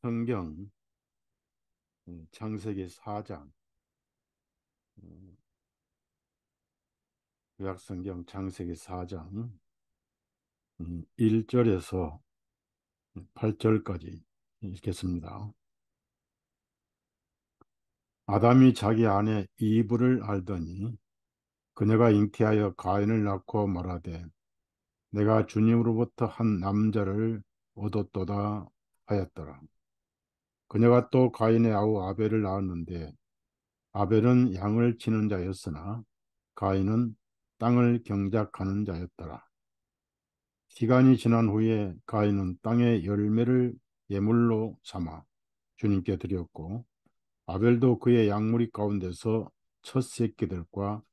성경 창세기 4장, 구약성경 창세기 4장 1절에서 8절까지 읽겠습니다. 아담이 자기 아내 이브를 알더니 그녀가 잉태하여 가인을 낳고 말하되 내가 주님으로부터 한 남자를 얻었도다 하였더라. 그녀가 또 가인의 아우 아벨을 낳았는데 아벨은 양을 치는 자였으나 가인은 땅을 경작하는 자였더라. 시간이 지난 후에 가인은 땅의 열매를 예물로 삼아 주님께 드렸고 아벨도 그의 양무리 가운데서 첫 새끼들과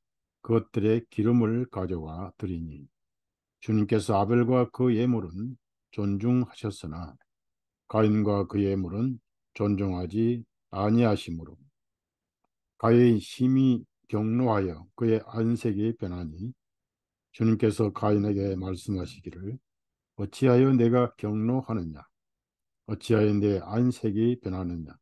그것들의 기름을 가져와 드리니 주님께서 아벨과 그 예물은 존중하셨으나 가인과 그 예물은 존중하지 아니하시므로 가인이 심히 경노하여 그의 안색이 변하니 주님께서 가인에게 말씀하시기를 어찌하여 내가 경노하느냐 어찌하여 내 안색이 변하느냐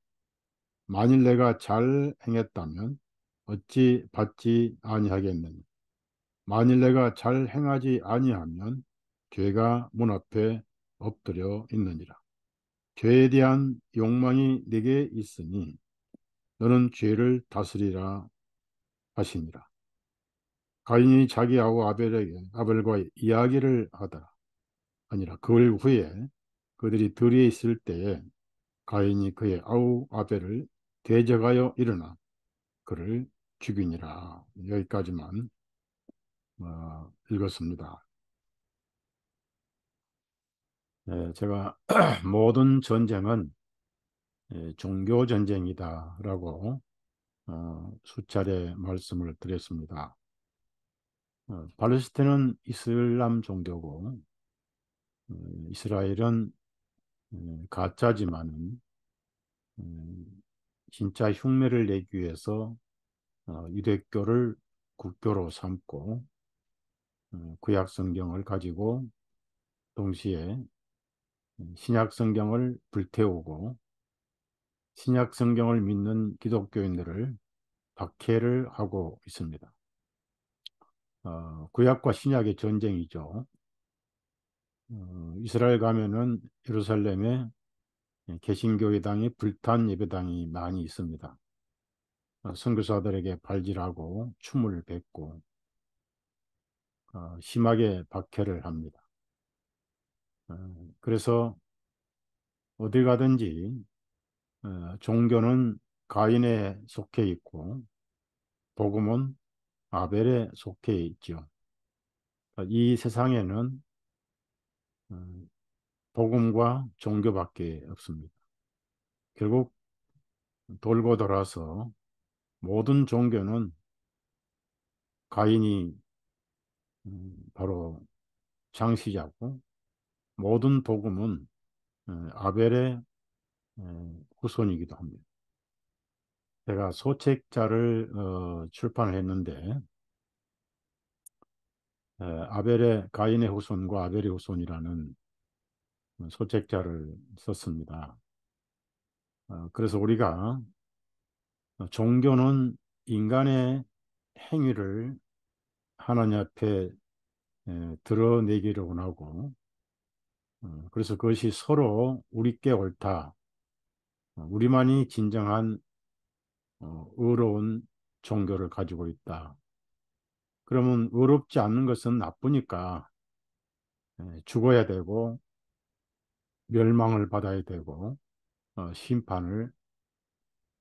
만일 내가 잘 행했다면 어찌 받지 아니하겠느냐 만일 내가 잘 행하지 아니하면 죄가 문 앞에 엎드려 있느니라. 죄에 대한 욕망이 내게 있으니 너는 죄를 다스리라 하시니라. 가인이 자기 아우 아벨과 이야기를 하더라. 아니라 그걸 후에 그들이 들에 있을 때에 가인이 그의 아우 아벨을 대적하여 일어나 그를 죽이니라. 여기까지만 읽었습니다. 제가 모든 전쟁은 종교 전쟁이다라고 수차례 말씀을 드렸습니다. 팔레스타인은 이슬람 종교고 이스라엘은 가짜지만은 진짜 흉내를 내기 위해서 유대교를 국교로 삼고 구약 성경을 가지고 동시에 신약 성경을 불태우고 신약 성경을 믿는 기독교인들을 박해를 하고 있습니다. 구약과 신약의 전쟁이죠. 이스라엘 가면은 예루살렘에 개신교회당이 불탄 예배당이 많이 있습니다. 선교사들에게 발질하고 춤을 뱉고 심하게 박해를 합니다. 그래서 어디 가든지 종교는 가인에 속해 있고 복음은 아벨에 속해 있죠. 이 세상에는 복음과 종교밖에 없습니다. 결국 돌고 돌아서 모든 종교는 가인이 바로 창시자고 모든 복음은 아벨의 후손이기도 합니다. 제가 소책자를 출판을 했는데 아벨의 가인의 후손과 아벨의 후손이라는 소책자를 썼습니다. 그래서 우리가 종교는 인간의 행위를 하나님 앞에 드러내기를 원하고 그래서 그것이 서로 우리께 옳다. 우리만이 진정한 의로운 종교를 가지고 있다. 그러면 의롭지 않는 것은 나쁘니까 죽어야 되고 멸망을 받아야 되고 심판을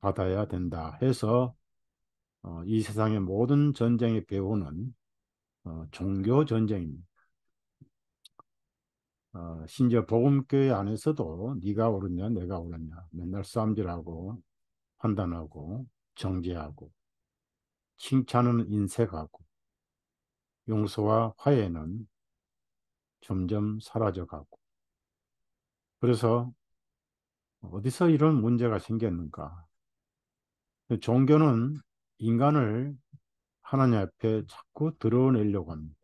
받아야 된다 해서 이 세상의 모든 전쟁의 배후는 종교 전쟁입니다. 심지어 복음교회 안에서도 네가 옳으냐 내가 옳으냐 맨날 싸움질하고 판단하고 정죄하고 칭찬은 인색하고 용서와 화해는 점점 사라져가고 그래서 어디서 이런 문제가 생겼는가? 종교는 인간을 하나님 앞에 자꾸 드러내려고 합니다.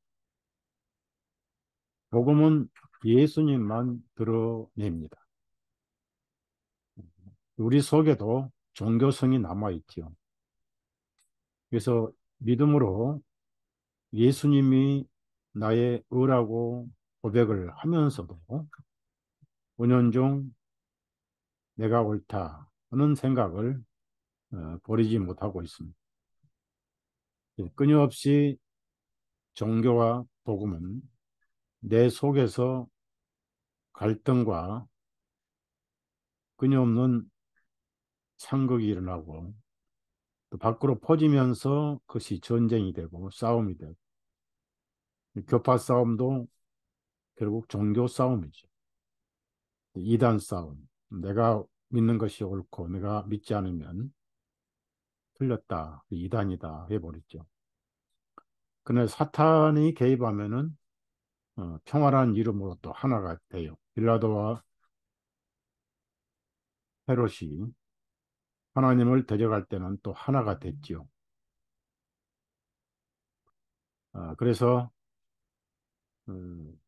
복음은 예수님만 드러냅니다. 우리 속에도 종교성이 남아있지요. 그래서 믿음으로 예수님이 나의 의라고 고백을 하면서도 은연중 내가 옳다 하는 생각을 버리지 못하고 있습니다. 예, 끊임없이 종교와 복음은 내 속에서 갈등과 끊임없는 상극이 일어나고 또 밖으로 퍼지면서 그것이 전쟁이 되고 싸움이 되고 교파 싸움도 결국 종교 싸움이죠. 이단 싸움. 내가 믿는 것이 옳고 내가 믿지 않으면 틀렸다, 이단이다 해버렸죠. 그러나 사탄이 개입하면은 평화라는 이름으로 또 하나가 돼요. 빌라도와 헤롯이 하나님을 데려갈 때는 또 하나가 됐지요. 그래서 음,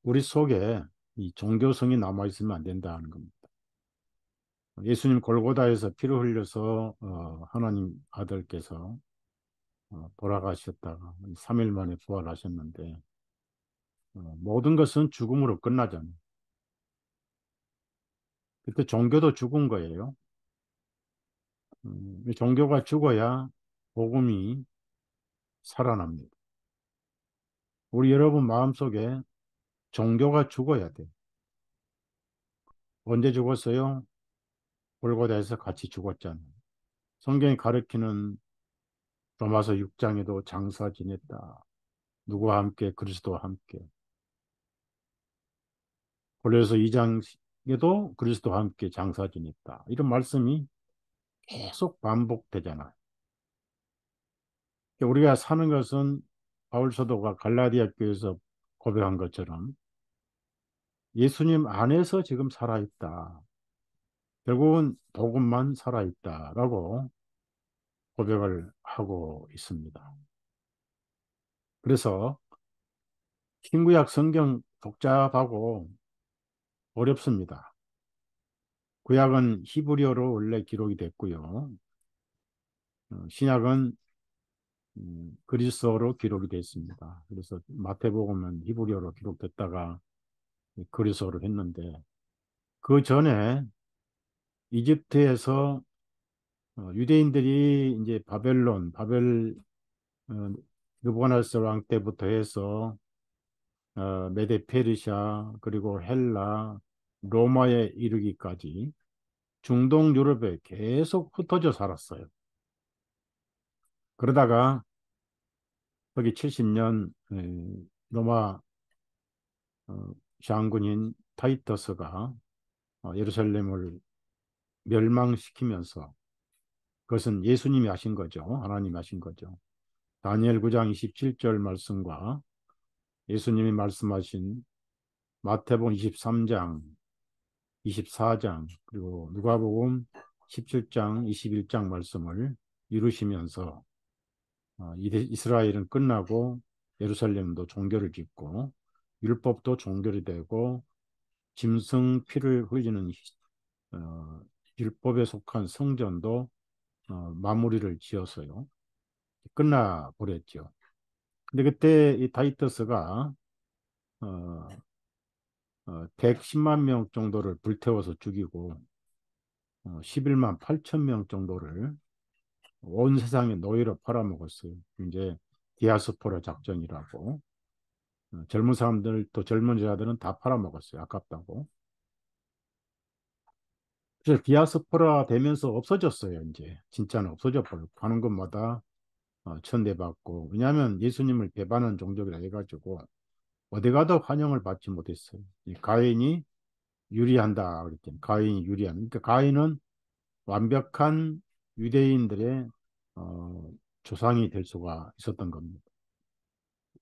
우리 속에 이 종교성이 남아있으면 안 된다는 겁니다. 예수님 골고다에서 피를 흘려서 하나님 아들께서 돌아가셨다가 3일 만에 부활하셨는데 모든 것은 죽음으로 끝나잖아요. 그때 종교도 죽은 거예요. 이 종교가 죽어야 복음이 살아납니다. 우리 여러분 마음속에 종교가 죽어야 돼. 언제 죽었어요? 골고다에서 같이 죽었잖아요. 성경이 가르치는 로마서 6장에도 장사 지냈다. 누구와 함께? 그리스도와 함께. 고린도서 2장에도 그리스도와 함께 장사 지냈다. 이런 말씀이 계속 반복되잖아요. 우리가 사는 것은 바울 사도가 갈라디아 교회에서 고백한 것처럼 예수님 안에서 지금 살아있다. 결국은 복음만 살아있다라고 고백을 하고 있습니다. 그래서 신구약 성경 복잡하고 어렵습니다. 구약은 히브리어로 원래 기록이 됐고요. 신약은 그리스어로 기록이 됐습니다. 그래서 마태복음은 히브리어로 기록됐다가 그리스어로 했는데 그 전에 이집트에서 유대인들이 이제 바벨 느부갓네살 왕 때부터 해서 메데 페르시아 그리고 헬라 로마에 이르기까지 중동 유럽에 계속 흩어져 살았어요. 그러다가 거기 70년 로마 어, 장군인 타이터스가 예루살렘을 멸망시키면서 그것은 예수님이 하신 거죠. 하나님이 하신 거죠. 다니엘 9장 27절 말씀과 예수님이 말씀하신 마태복음 23장, 24장, 그리고 누가복음 17장, 21장 말씀을 이루시면서 이스라엘은 끝나고 예루살렘도 종교를 짓고 율법도 종교이 되고 짐승 피를 흘리는 어, 율법에 속한 성전도 마무리를 지어서요. 끝나 버렸죠. 근데 그때 이 타이터스가 어, 110만 명 정도를 불태워서 죽이고 11만 8천 명 정도를 온 세상에 노예로 팔아먹었어요. 이제 디아스포라 작전이라고 젊은 사람들 또 젊은 여자들은 다 팔아먹었어요. 아깝다고. 그래서 디아스포라 되면서 없어졌어요. 이제 진짜는 없어져 버리고 가는 곳마다 천대받고 왜냐하면 예수님을 배반한 종족이라 해가지고 어디 가도 환영을 받지 못했어요. 이 가인이 유리한다 그랬더니 가인이 유리한. 그러니까 가인은 완벽한 유대인들의 어, 조상이 될 수가 있었던 겁니다.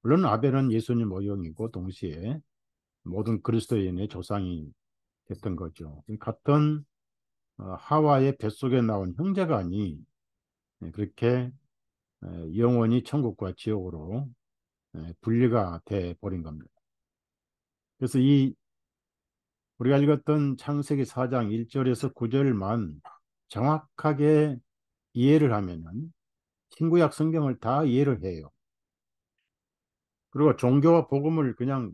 물론 아벨은 예수님 모형이고 동시에 모든 그리스도인의 조상이 됐던 거죠. 같은 하와의 뱃속에 나온 형제간이 그렇게 영원히 천국과 지옥으로 분리가 돼 버린 겁니다. 그래서 이 우리가 읽었던 창세기 4장 1절에서 9절만 정확하게 이해를 하면은 신구약 성경을 다 이해를 해요. 그리고 종교와 복음을 그냥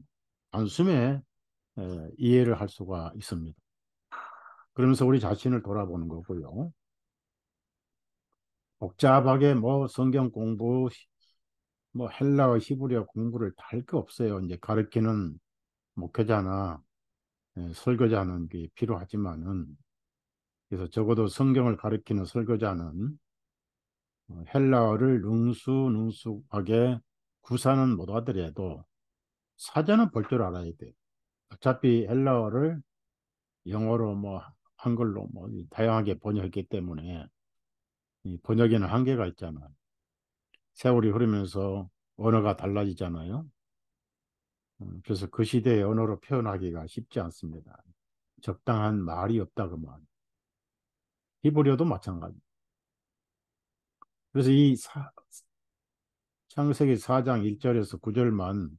단숨에 이해를 할 수가 있습니다. 그러면서 우리 자신을 돌아보는 거고요. 복잡하게 뭐 성경 공부, 뭐 헬라어, 히브리어 공부를 다 할 거 없어요. 이제 가르치는 목회자나 설교자는 게 필요하지만은, 그래서 적어도 성경을 가르치는 설교자는 헬라어를 능수능수하게 구사는 못하더라도 사전은 볼 줄 알아야 돼. 어차피 헬라어를 영어로 뭐 한글로 뭐 다양하게 번역했기 때문에 이 번역에는 한계가 있잖아요. 세월이 흐르면서 언어가 달라지잖아요. 그래서 그 시대의 언어로 표현하기가 쉽지 않습니다. 적당한 말이 없다 그 말. 히브리어도 마찬가지. 그래서 이 창세기 4장 1절에서 9절만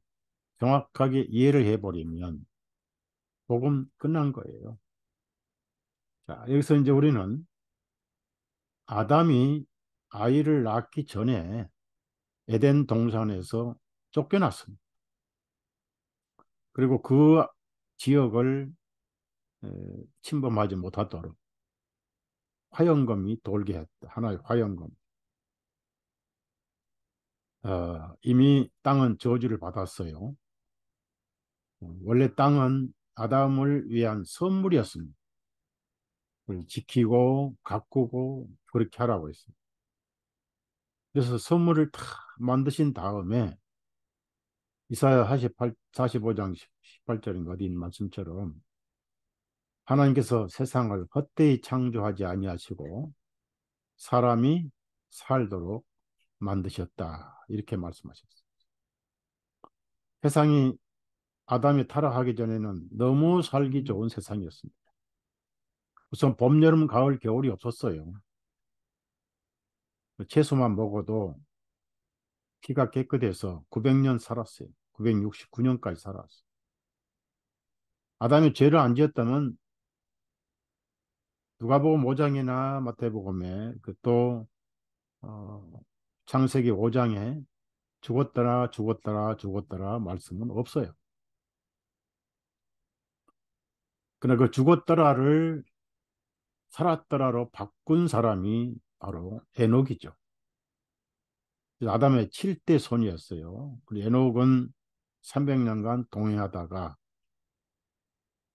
정확하게 이해를 해버리면 복음 끝난 거예요. 자, 여기서 이제 우리는 아담이 아이를 낳기 전에 에덴 동산에서 쫓겨났습니다. 그리고 그 지역을 에, 침범하지 못하도록 화영검이 돌게 했다. 하나의 화영검. 이미 땅은 저주를 받았어요. 원래 땅은 아담을 위한 선물이었습니다. 그걸 지키고 가꾸고 그렇게 하라고 했습니다. 그래서 선물을 다 만드신 다음에 이사야 45장 18절인가 어디 있는 말씀처럼 하나님께서 세상을 헛되이 창조하지 아니하시고 사람이 살도록 만드셨다. 이렇게 말씀하셨어요. 세상이 아담이 타락하기 전에는 너무 살기 좋은 세상이었습니다. 우선 봄, 여름, 가을, 겨울이 없었어요. 채소만 먹어도 피가 깨끗해서 900년 살았어요. 969년까지 살았어요. 아담이 죄를 안 지었다면 누가복음 5장이나 마태복음에 그또 창세기 5장에 죽었더라 죽었더라 죽었더라 말씀은 없어요. 그러나 그 죽었더라를 살았더라로 바꾼 사람이 바로 에녹이죠. 아담의 7대 손이었어요. 그리고 에녹은 300년간 동행하다가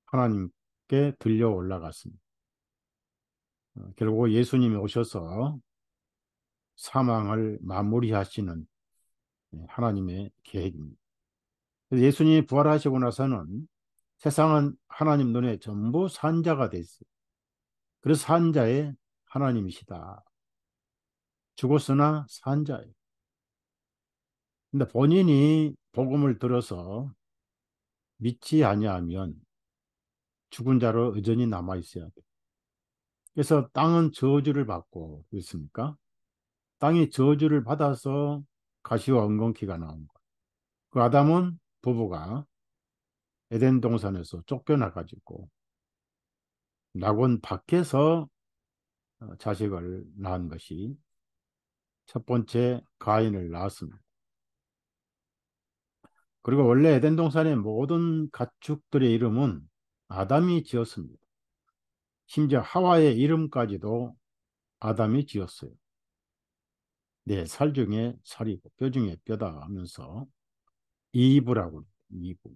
하나님께 들려 올라갔습니다. 결국 예수님이 오셔서 사망을 마무리하시는 하나님의 계획입니다. 예수님이 부활하시고 나서는 세상은 하나님 눈에 전부 산자가 됐어요. 그래서 산자의 하나님이시다. 죽었으나 산자예요. 근데 본인이 복음을 들어서 믿지 아니하면 죽은 자로 여전히 남아 있어야 돼. 그래서 땅은 저주를 받고 있습니까? 땅이 저주를 받아서 가시와 엉겅퀴가 나온 거예요. 그 아담은 부부가 에덴 동산에서 쫓겨나 가지고 낙원 밖에서 자식을 낳은 것이 첫 번째 가인을 낳았습니다. 그리고 원래 에덴 동산의 모든 가축들의 이름은 아담이 지었습니다. 심지어 하와의 이름까지도 아담이 지었어요. 네, 살 중에 살이고 뼈 중에 뼈다 하면서 이브라고 이브.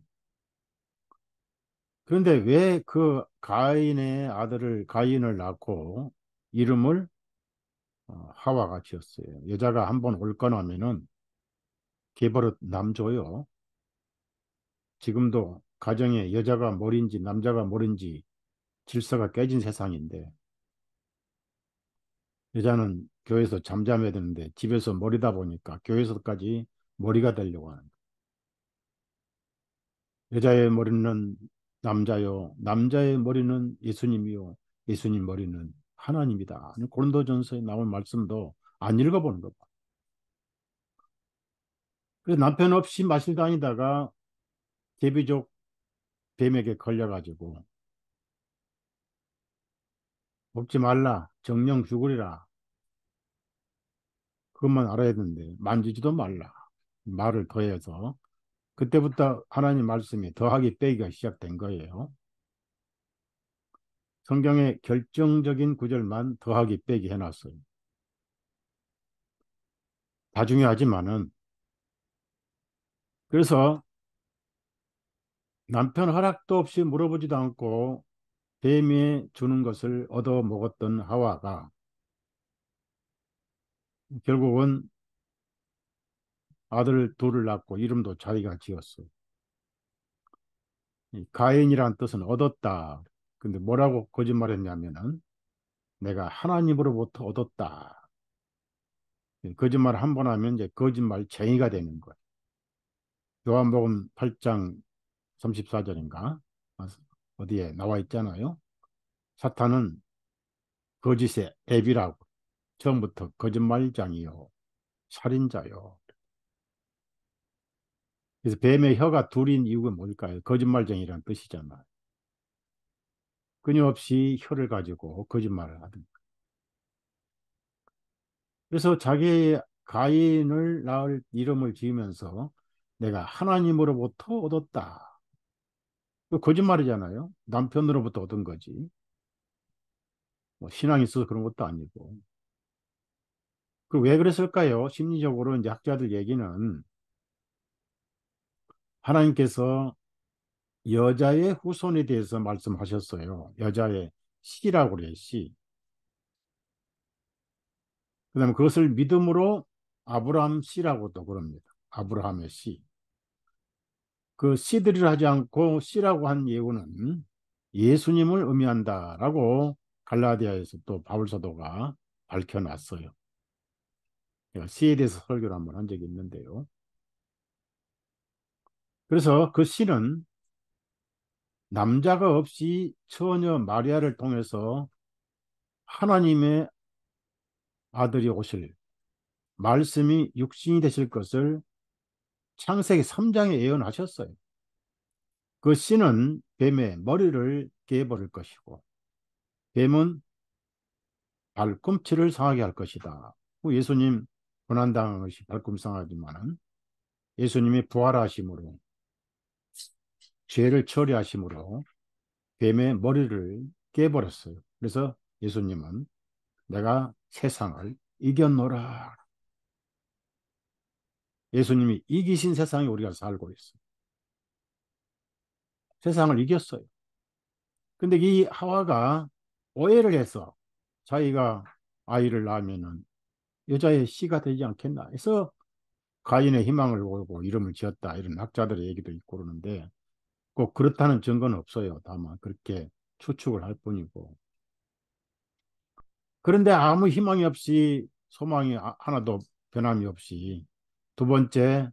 그런데 왜 그 가인의 아들을 가인을 낳고 이름을 하와가 지었어요. 여자가 한번 옳거나 하면은 개버릇 남줘요. 지금도 가정에 여자가 뭘인지 남자가 뭘인지 질서가 깨진 세상인데 여자는 교회에서 잠잠해야 되는데 집에서 머리다 보니까 교회에서까지 머리가 되려고 하는 거예요. 여자의 머리는 남자요, 남자의 머리는 예수님이요, 예수님 머리는 하나님이다. 고린도전서에 나온 말씀도 안 읽어보는 것 봐. 그래서 남편 없이 마실 다니다가 제비족 뱀에게 걸려가지고 먹지 말라. 정령 죽으리라. 그것만 알아야 되는데 만지지도 말라. 말을 더해서 그때부터 하나님 말씀이 더하기 빼기가 시작된 거예요. 성경의 결정적인 구절만 더하기 빼기 해놨어요. 다 중요하지만은 그래서 남편 허락도 없이 물어보지도 않고 뱀이 주는 것을 얻어 먹었던 하와가 결국은 아들 둘을 낳고 이름도 자기가 지었어요. 이 가인이란 뜻은 얻었다. 근데 뭐라고 거짓말했냐면은 내가 하나님으로부터 얻었다. 거짓말 한 번 하면 이제 거짓말쟁이가 되는 거예요. 요한복음 8장 34절인가? 어디에 나와 있잖아요. 사탄은 거짓의 앱이라고. 처음부터 거짓말장이요. 살인자요. 그래서 뱀의 혀가 둘인 이유가 뭘까요? 거짓말쟁이라는 뜻이잖아요. 끊임없이 혀를 가지고 거짓말을 하든. 그래서 자기 가인을 낳을 이름을 지으면서 내가 하나님으로부터 얻었다. 그 거짓말이잖아요. 남편으로부터 얻은 거지. 뭐 신앙이 있어서 그런 것도 아니고. 그 왜 그랬을까요? 심리적으로 이제 학자들 얘기는 하나님께서 여자의 후손에 대해서 말씀하셨어요. 여자의 씨라고 그래요, 씨. 그다음에 그것을 믿음으로 아브라함 씨라고도 그럽니다. 아브라함의 씨. 그 씨들이라 하지 않고 씨라고 한 예우는 예수님을 의미한다라고 갈라디아에서 또 바울 사도가 밝혀놨어요. 제가 씨에 대해서 설교를 한번 한 적이 있는데요. 그래서 그 씨는 남자가 없이 처녀 마리아를 통해서 하나님의 아들이 오실 말씀이 육신이 되실 것을 창세기 3장에 예언하셨어요. 그 씨는 뱀의 머리를 깨버릴 것이고 뱀은 발꿈치를 상하게 할 것이다. 예수님 고난당한 것이 발꿈치 상하지만은 예수님이 부활하심으로 죄를 처리하심으로 뱀의 머리를 깨버렸어요. 그래서 예수님은 내가 세상을 이겼노라. 예수님이 이기신 세상에 우리가 살고 있어요. 세상을 이겼어요. 근데 이 하와가 오해를 해서 자기가 아이를 낳으면은 여자의 씨가 되지 않겠나 해서 가인의 희망을 걸고 이름을 지었다. 이런 학자들의 얘기도 있고 그러는데 꼭 그렇다는 증거는 없어요. 다만 그렇게 추측을 할 뿐이고. 그런데 아무 희망이 없이 소망이 하나도 변함이 없이 두 번째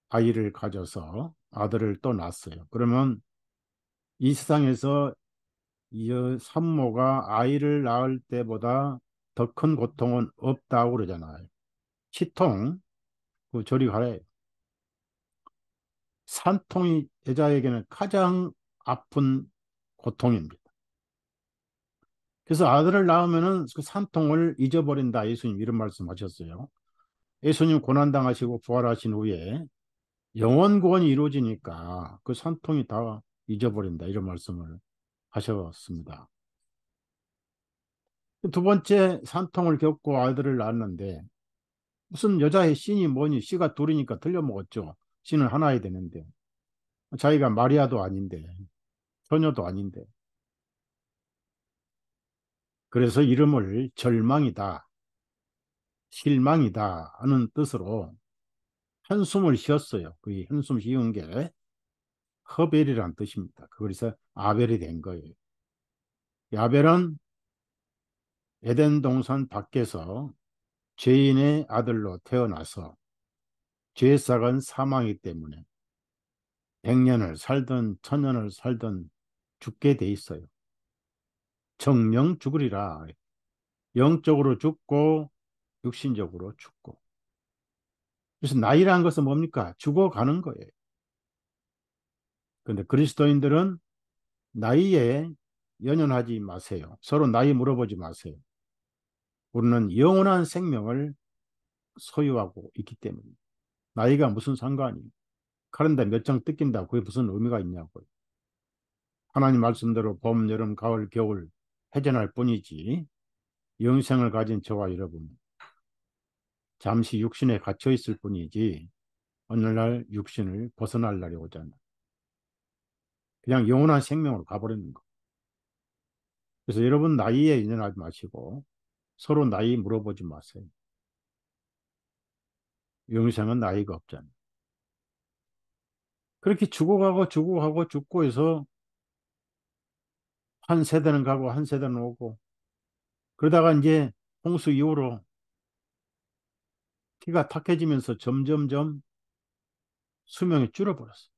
아이를 가져서 아들을 또 낳았어요. 그러면 이 세상에서 이 산모가 아이를 낳을 때보다 더 큰 고통은 없다고 그러잖아요. 치통, 그 저리 가래. 산통이 여자에게는 가장 아픈 고통입니다. 그래서 아들을 낳으면은 그 산통을 잊어버린다. 예수님 이런 말씀하셨어요. 예수님 고난당하시고 부활하신 후에 영원 구원이 이루어지니까 그 산통이 다 잊어버린다. 이런 말씀을 하셨습니다. 두 번째 산통을 겪고 아들을 낳았는데 무슨 여자의 씨니 뭐니 씨가 둘이니까 틀려먹었죠. 씨는 하나야 되는데 자기가 마리아도 아닌데 처녀도 아닌데 그래서 이름을 절망이다, 실망이다 하는 뜻으로 한숨을 쉬었어요. 그 한숨 쉬운 게 허벨이라는 뜻입니다. 그래서 아벨이 된 거예요. 아벨은 에덴 동산 밖에서 죄인의 아들로 태어나서 죄sak은 사망이기 때문에 100년을 살든 1000년을 살든 죽게 돼 있어요. 정령 죽으리라. 영적으로 죽고 육신적으로 죽고. 그래서 나이라는 것은 뭡니까? 죽어가는 거예요. 그런데 그리스도인들은 나이에 연연하지 마세요. 서로 나이 물어보지 마세요. 우리는 영원한 생명을 소유하고 있기 때문에 나이가 무슨 상관이 카렌다 몇 장 뜯긴다 그게 무슨 의미가 있냐고요. 하나님 말씀대로 봄, 여름, 가을, 겨울 해전할 뿐이지 영생을 가진 저와 여러분 잠시 육신에 갇혀 있을 뿐이지 오늘날 육신을 벗어날 날이 오잖아. 그냥 영원한 생명으로 가버리는 거. 그래서 여러분 나이에 연연하지 마시고 서로 나이 물어보지 마세요. 영생은 나이가 없잖아. 그렇게 죽어가고 죽어가고 죽고 해서 한 세대는 가고 한 세대는 오고 그러다가 이제 홍수 이후로 피가 탁해지면서 점점점 수명이 줄어버렸어.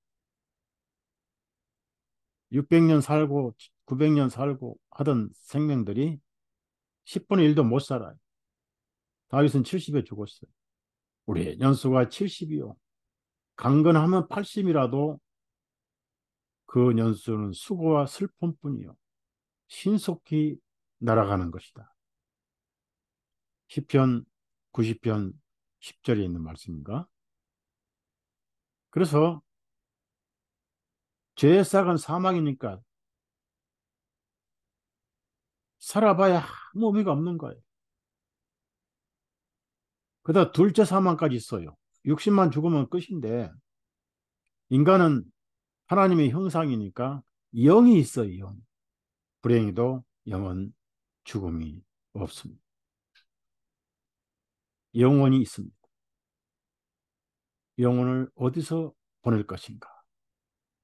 600년 살고 900년 살고 하던 생명들이 10분의 1도 못 살아요. 다윗은 70에 죽었어요. 우리 연수가 70이요. 강건하면 80이라도 그 연수는 수고와 슬픔뿐이요. 신속히 날아가는 것이다. 시편 90편 10절에 있는 말씀인가? 그래서 죄의 싹은 사망이니까 살아봐야 아무 의미가 없는 거예요. 그러다 둘째 사망까지 있어요. 60만 죽으면 끝인데 인간은 하나님의 형상이니까 영이 있어요. 영. 불행히도 영은 죽음이 없습니다. 영원히 있습니다. 영혼을 어디서 보낼 것인가?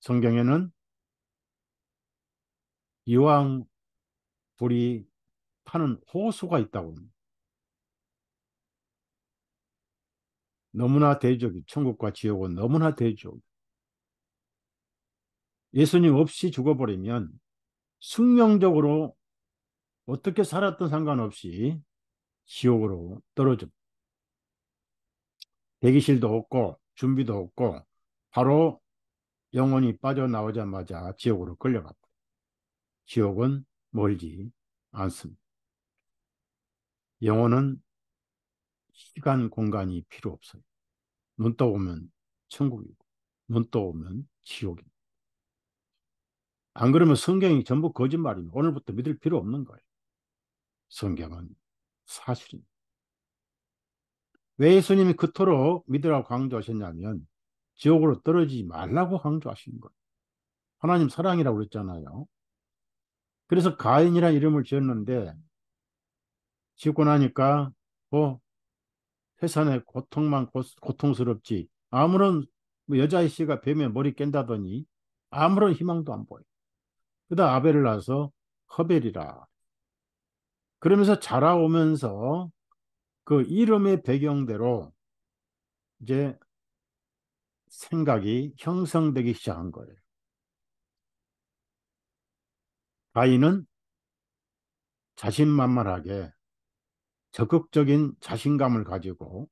성경에는 이왕 불이 타는 호수가 있다고 합니다. 너무나 대적이 천국과 지옥은 너무나 대적. 예수님 없이 죽어버리면 숙명적으로 어떻게 살았던 상관없이 지옥으로 떨어져. 대기실도 없고 준비도 없고 바로 영혼이 빠져나오자마자 지옥으로 끌려갔다. 지옥은 멀지 않습니다. 영혼은 시간, 공간이 필요 없어요. 눈 떠오면 천국이고 눈 떠오면 지옥입니다. 안 그러면 성경이 전부 거짓말입니다. 오늘부터 믿을 필요 없는 거예요. 성경은 사실입니다. 왜 예수님이 그토록 믿으라고 강조하셨냐면 지옥으로 떨어지지 말라고 강조하신 거예요. 하나님 사랑이라고 그랬잖아요. 그래서 가인이라는 이름을 지었는데 짓고 나니까 뭐 해산의 고통만 고통스럽지 아무런 뭐 여자의 씨가 뱀에 머리 깬다더니 아무런 희망도 안 보여. 그러다 아벨을 낳아서 허벨이라. 그러면서 자라오면서 그 이름의 배경대로 이제 생각이 형성되기 시작한 거예요. 가인은 자신만만하게 적극적인 자신감을 가지고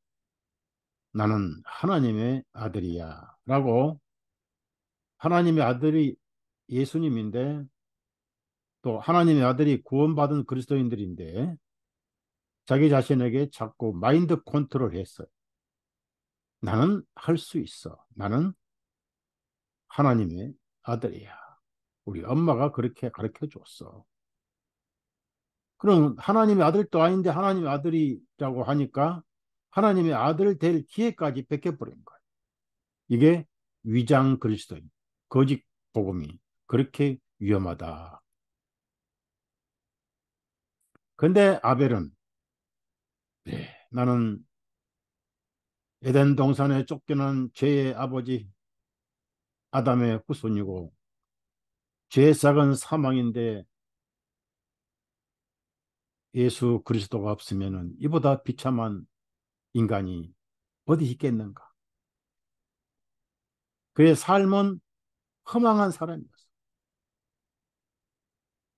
나는 하나님의 아들이야 라고 하나님의 아들이 예수님인데 또 하나님의 아들이 구원받은 그리스도인들인데 자기 자신에게 자꾸 마인드 컨트롤 했어요. 나는 할 수 있어. 나는 하나님의 아들이야. 우리 엄마가 그렇게 가르쳐 줬어. 그럼 하나님의 아들도 아닌데 하나님의 아들이라고 하니까 하나님의 아들 될 기회까지 뺏겨버린 거예요. 이게 위장 그리스도인, 거짓 복음이 그렇게 위험하다. 근데 아벨은 네, 나는 에덴 동산에 쫓겨난 죄의 아버지 아담의 후손이고 죄의 싹은 사망인데 예수 그리스도가 없으면 이보다 비참한 인간이 어디 있겠는가? 그의 삶은 허망한 사람이었어.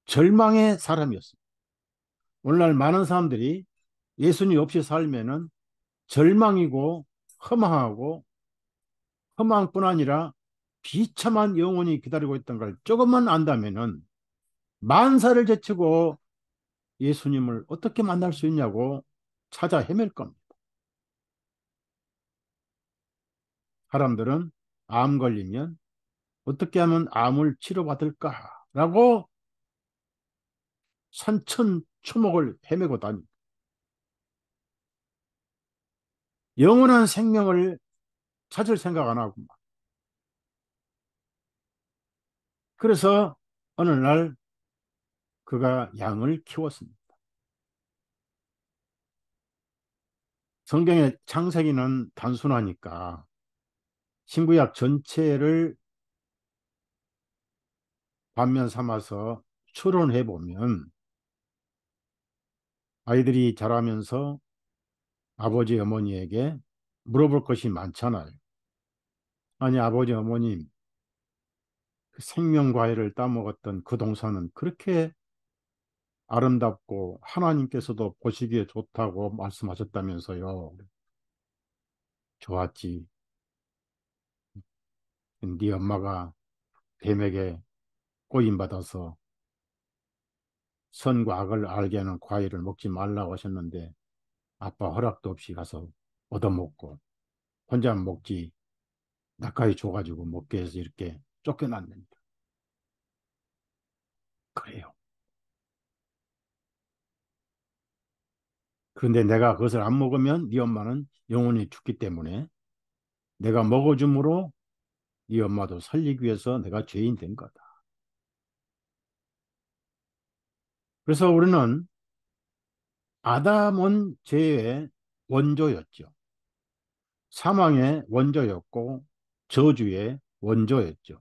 절망의 사람이었어. 오늘날 많은 사람들이 예수님 없이 살면은 절망이고 허망하고 허망뿐 아니라 비참한 영혼이 기다리고 있던 걸 조금만 안다면은 만사를 제치고 예수님을 어떻게 만날 수 있냐고 찾아 헤맬 겁니다. 사람들은 암 걸리면 어떻게 하면 암을 치료받을까라고 산천초목을 헤매고 다닙니다. 영원한 생명을 찾을 생각 안 하고. 그래서 어느 날 그가 양을 키웠습니다. 성경의 창세기는 단순하니까 신구약 전체를 반면 삼아서 추론해 보면 아이들이 자라면서 아버지 어머니에게 물어볼 것이 많잖아요. 아니 아버지 어머님, 그 생명과일을 따먹었던 그 동산은 그렇게 아름답고 하나님께서도 보시기에 좋다고 말씀하셨다면서요. 좋았지. 네 엄마가 뱀에게 꼬임받아서 선과 악을 알게 하는 과일을 먹지 말라고 하셨는데 아빠 허락도 없이 가서 얻어먹고 혼자 먹지 나까지 줘가지고 먹게 해서 이렇게 쫓겨났는데 그래요. 그런데 내가 그것을 안 먹으면 네 엄마는 영원히 죽기 때문에 내가 먹어줌으로 네 엄마도 살리기 위해서 내가 죄인 된 거다. 그래서 우리는 아담은 죄의 원조였죠. 사망의 원조였고 저주의 원조였죠.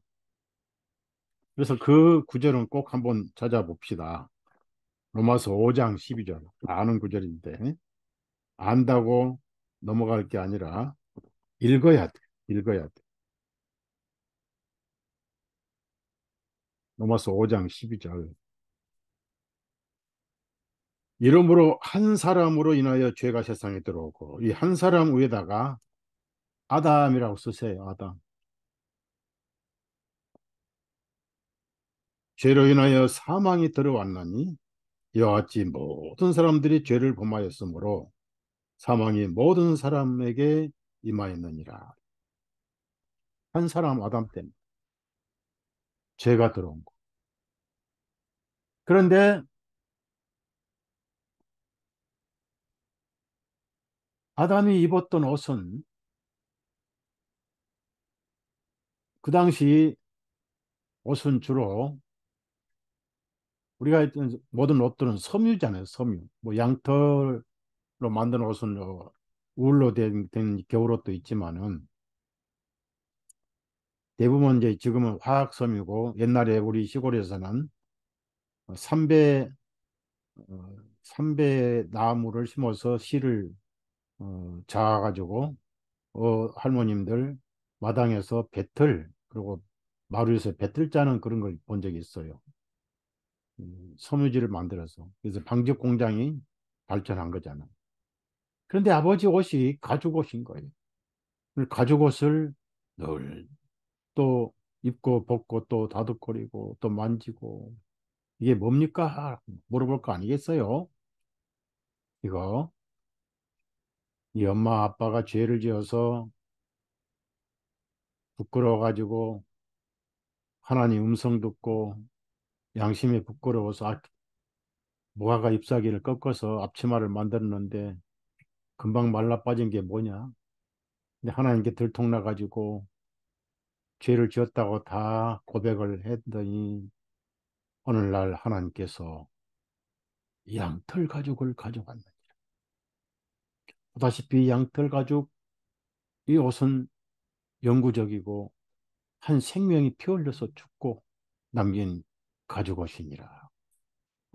그래서 그 구절은 꼭 한번 찾아봅시다. 로마서 5장 12절. 아는 구절인데 안다고 넘어갈 게 아니라 읽어야 돼. 읽어야 돼. 로마서 5장 12절. 이러므로 한 사람으로 인하여 죄가 세상에 들어오고 이 한 사람 위에다가 아담이라고 쓰세요. 아담. 죄로 인하여 사망이 들어왔나니 이와 같이 모든 사람들이 죄를 범하였으므로 사망이 모든 사람에게 임하였느니라. 한 사람 아담 때문에 죄가 들어온 거. 그런데 아담이 입었던 옷은 그 당시 옷은 주로 우리가 했던 모든 옷들은 섬유잖아요. 섬유. 뭐 양털로 만든 옷은 울로 된 겨울옷도 있지만은 대부분 이제 지금은 화학 섬유고 옛날에 우리 시골에서는 삼배 삼배 나무를 심어서 씨를 자아가지고 할머님들 마당에서 배틀 그리고 마루에서 배틀 짜는 그런 걸 본 적이 있어요. 섬유질을 만들어서 그래서 방직 공장이 발전한 거잖아. 그런데 아버지 옷이 가죽 옷인 거예요. 가죽 옷을 늘 또 입고 벗고 또 다독거리고 또 만지고 이게 뭡니까? 물어볼 거 아니겠어요? 이거 이 엄마 아빠가 죄를 지어서 부끄러워가지고 하나님 음성 듣고 양심에 부끄러워서 무화과 잎사귀를 꺾어서 앞치마를 만들었는데 금방 말라 빠진 게 뭐냐? 근데 하나님께 들통나가지고 죄를 지었다고 다 고백을 했더니 오늘날 하나님께서 양털 가죽을 가져갔느니라. 보다시피 양털 가죽 이 옷은 영구적이고 한 생명이 피 흘려서 죽고 남긴 가죽 옷이니라.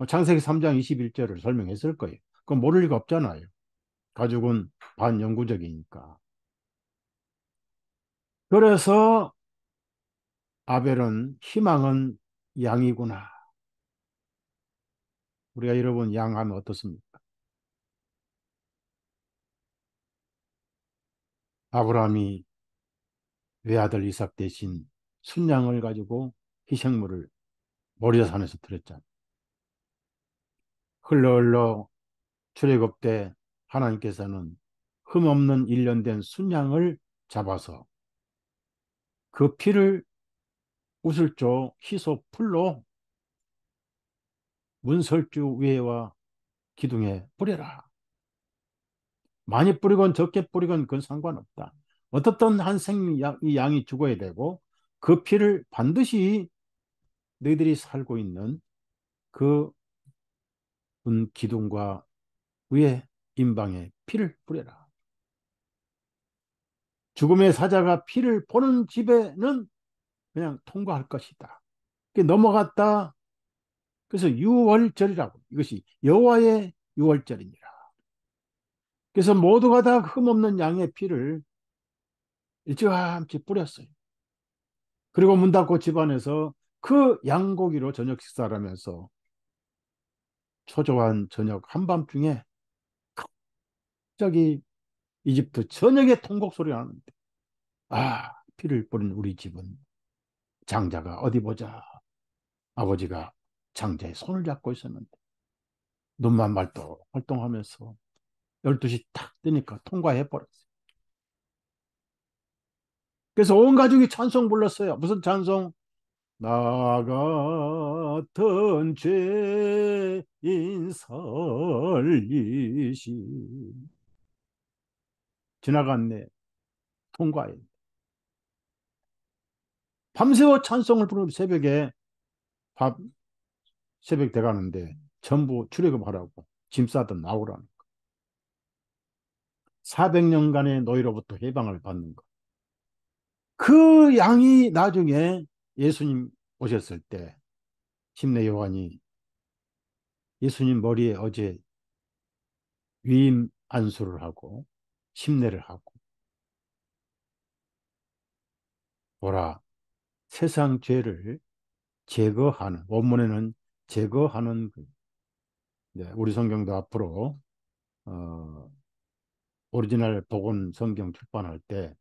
창세기 3장 21절을 설명했을 거예요. 그건 모를 리가 없잖아요. 가죽은 반영구적이니까. 그래서 아벨은 희망은 양이구나. 우리가 여러분 양하면 어떻습니까? 아브라함이 외아들 이삭 대신 순양을 가지고 희생물을 모리아산에서 드렸잖아요. 흘러 흘러 출애굽 때 하나님께서는 흠없는 일련된 순양을 잡아서 그 피를 우슬조 히소 풀로 문설주 위에와 기둥에 뿌려라. 많이 뿌리건 적게 뿌리건 그건 상관없다. 어떻든 한 이 양이 죽어야 되고 그 피를 반드시 너희들이 살고 있는 그 문 기둥과 위에 임방에 피를 뿌려라. 죽음의 사자가 피를 보는 집에는 그냥 통과할 것이다. 넘어갔다. 그래서 유월절이라고. 이것이 여호와의 유월절이니라. 그래서 모두가 다 흠없는 양의 피를 일찌감치 뿌렸어요. 그리고 문 닫고 집안에서 그 양고기로 저녁 식사를 하면서 초조한 저녁 한밤중에 갑자기 이집트 전역에 통곡 소리가 나는데, 아, 피를 뿌린 우리 집은 장자가 어디 보자. 아버지가 장자의 손을 잡고 있었는데 눈만 말똥 활동하면서 12시 딱 뜨니까 통과해버렸어요. 그래서 온 가족이 찬송 불렀어요. 무슨 찬송? 나 같은 죄인 살리시. 지나갔네. 통과해. 밤새워 찬송을 부르는 새벽에 밥 새벽 돼가는데 전부 출애굽하라고 짐 싸던 나오라는 거. 400년간의 노예로부터 해방을 받는 거. 그 양이 나중에 예수님 오셨을 때 심내 요한이 예수님 머리에 어제 위임 안수를 하고 심내를 하고 보라 세상 죄를 제거하는 원문에는 제거하는 네, 우리 성경도 앞으로 어, 오리지널 복원 성경 출판할 때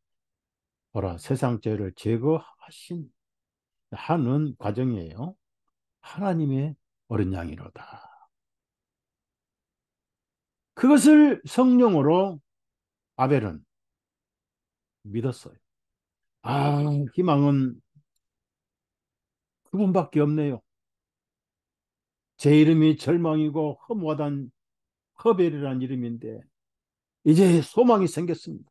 보라 세상 죄를 제거하신 하는 과정이에요. 하나님의 어린 양이로다. 그것을 성령으로 아벨은 믿었어요. 아, 희망은 그분밖에 없네요. 제 이름이 절망이고 허무하단 허벨이라는 이름인데 이제 소망이 생겼습니다.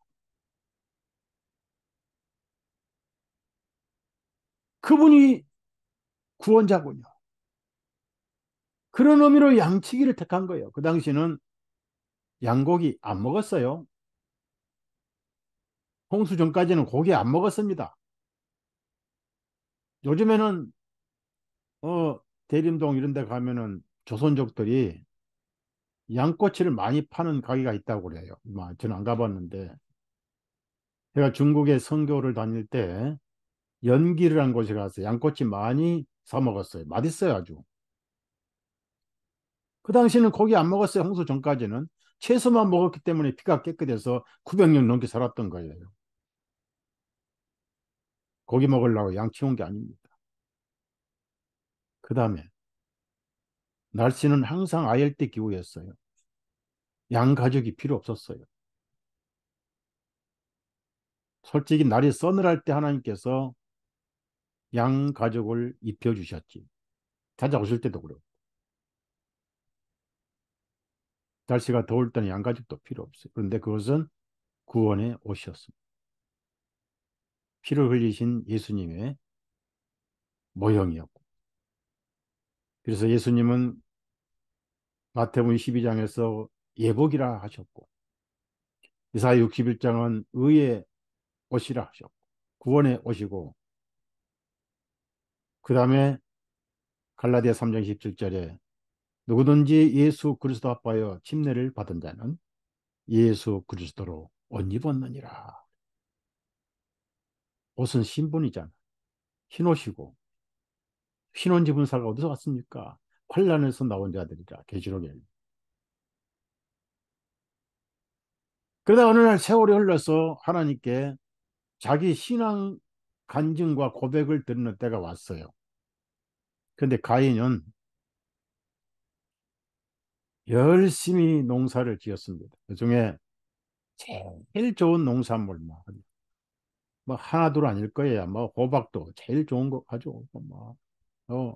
그분이 구원자군요. 그런 의미로 양치기를 택한 거예요. 그 당시는 양고기 안 먹었어요. 홍수 전까지는 고기 안 먹었습니다. 요즘에는 대림동 이런 데 가면은 조선족들이 양꼬치를 많이 파는 가게가 있다고 그래요. 저는 안 가봤는데 제가 중국에 선교를 다닐 때 연길이라는 곳에 가서 양꼬치 많이 사 먹었어요. 맛있어요, 아주. 그 당시에는 고기 안 먹었어요. 홍수 전까지는. 채소만 먹었기 때문에 피가 깨끗해서 900년 넘게 살았던 거예요. 고기 먹으려고 양치 온 게 아닙니다. 그 다음에 날씨는 항상 아열대 기후였어요. 양 가죽이 필요 없었어요. 솔직히 날이 서늘할 때 하나님께서 양 가죽을 입혀주셨지. 찾아오실 때도 그렇고. 날씨가 더울 때는 양 가죽도 필요 없어요. 그런데 그것은 구원의 옷이었습니다. 피를 흘리신 예수님의 모형이었고. 그래서 예수님은 마태복음 22장에서 예복이라 하셨고 이사야 61장은 의의 옷이라 하셨고 구원의 옷이고 그 다음에 갈라디아 3장 17절에 누구든지 예수 그리스도 아파하여 침례를 받은 자는 예수 그리스도로 옷 입었느니라. 옷은 신분이잖아. 흰옷이고 흰옷 입은 자가 어디서 왔습니까? 환란에서 나온 자들이라 계시록에. 그러다 어느 날 세월이 흘러서 하나님께 자기 신앙 간증과 고백을 드리는 때가 왔어요. 그런데 가인은 열심히 농사를 지었습니다. 그중에 제일 좋은 농산물, 뭐 하나 둘 아닐 거예요. 뭐 호박도 제일 좋은 거 가져오고, 어,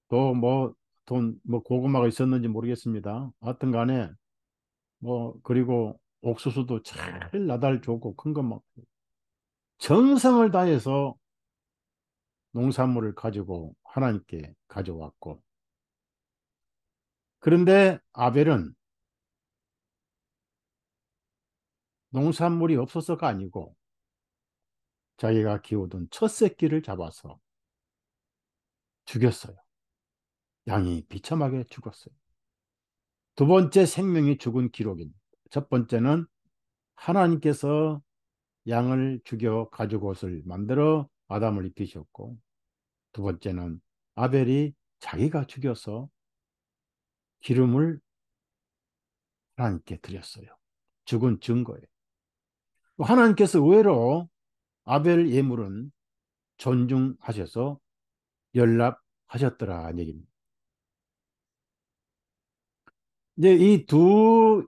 또 뭐, 뭐 고구마가 있었는지 모르겠습니다. 하여튼 간에, 그리고 옥수수도 제일 나달 좋고 큰 것만 정성을 다해서 농산물을 가지고 하나님께 가져왔고, 그런데 아벨은 농산물이 없어서가 아니고 자기가 키우던 첫 새끼를 잡아서 죽였어요. 양이 비참하게 죽었어요. 두 번째 생명이 죽은 기록입니다. 첫 번째는 하나님께서 양을 죽여 가죽옷을 만들어 아담을 입히셨고, 두 번째는 아벨이 자기가 죽여서 기름을 하나님께 드렸어요. 죽은 증거예요. 하나님께서 의외로 아벨 예물은 존중하셔서 연락하셨더라는 얘기입니다. 이제 이 두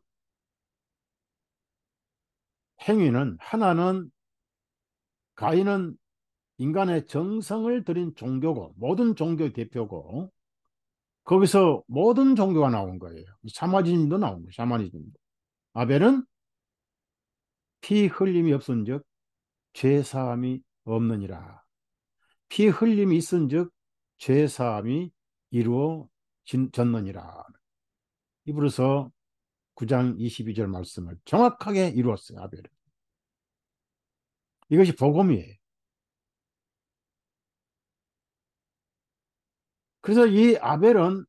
행위는, 하나는 가인은 인간의 정성을 들인 종교고 모든 종교의 대표고, 거기서 모든 종교가 나온 거예요. 샤머니즘도 나온 거예요. 샤머니즘도. 아벨은 피 흘림이 없은즉 죄 사함이 없느니라. 피 흘림이 있은즉 죄 사함이 이루어졌느니라. 이브리서 9장 22절 말씀을 정확하게 이루었어요. 아벨은. 이것이 복음이에요. 그래서 이 아벨은,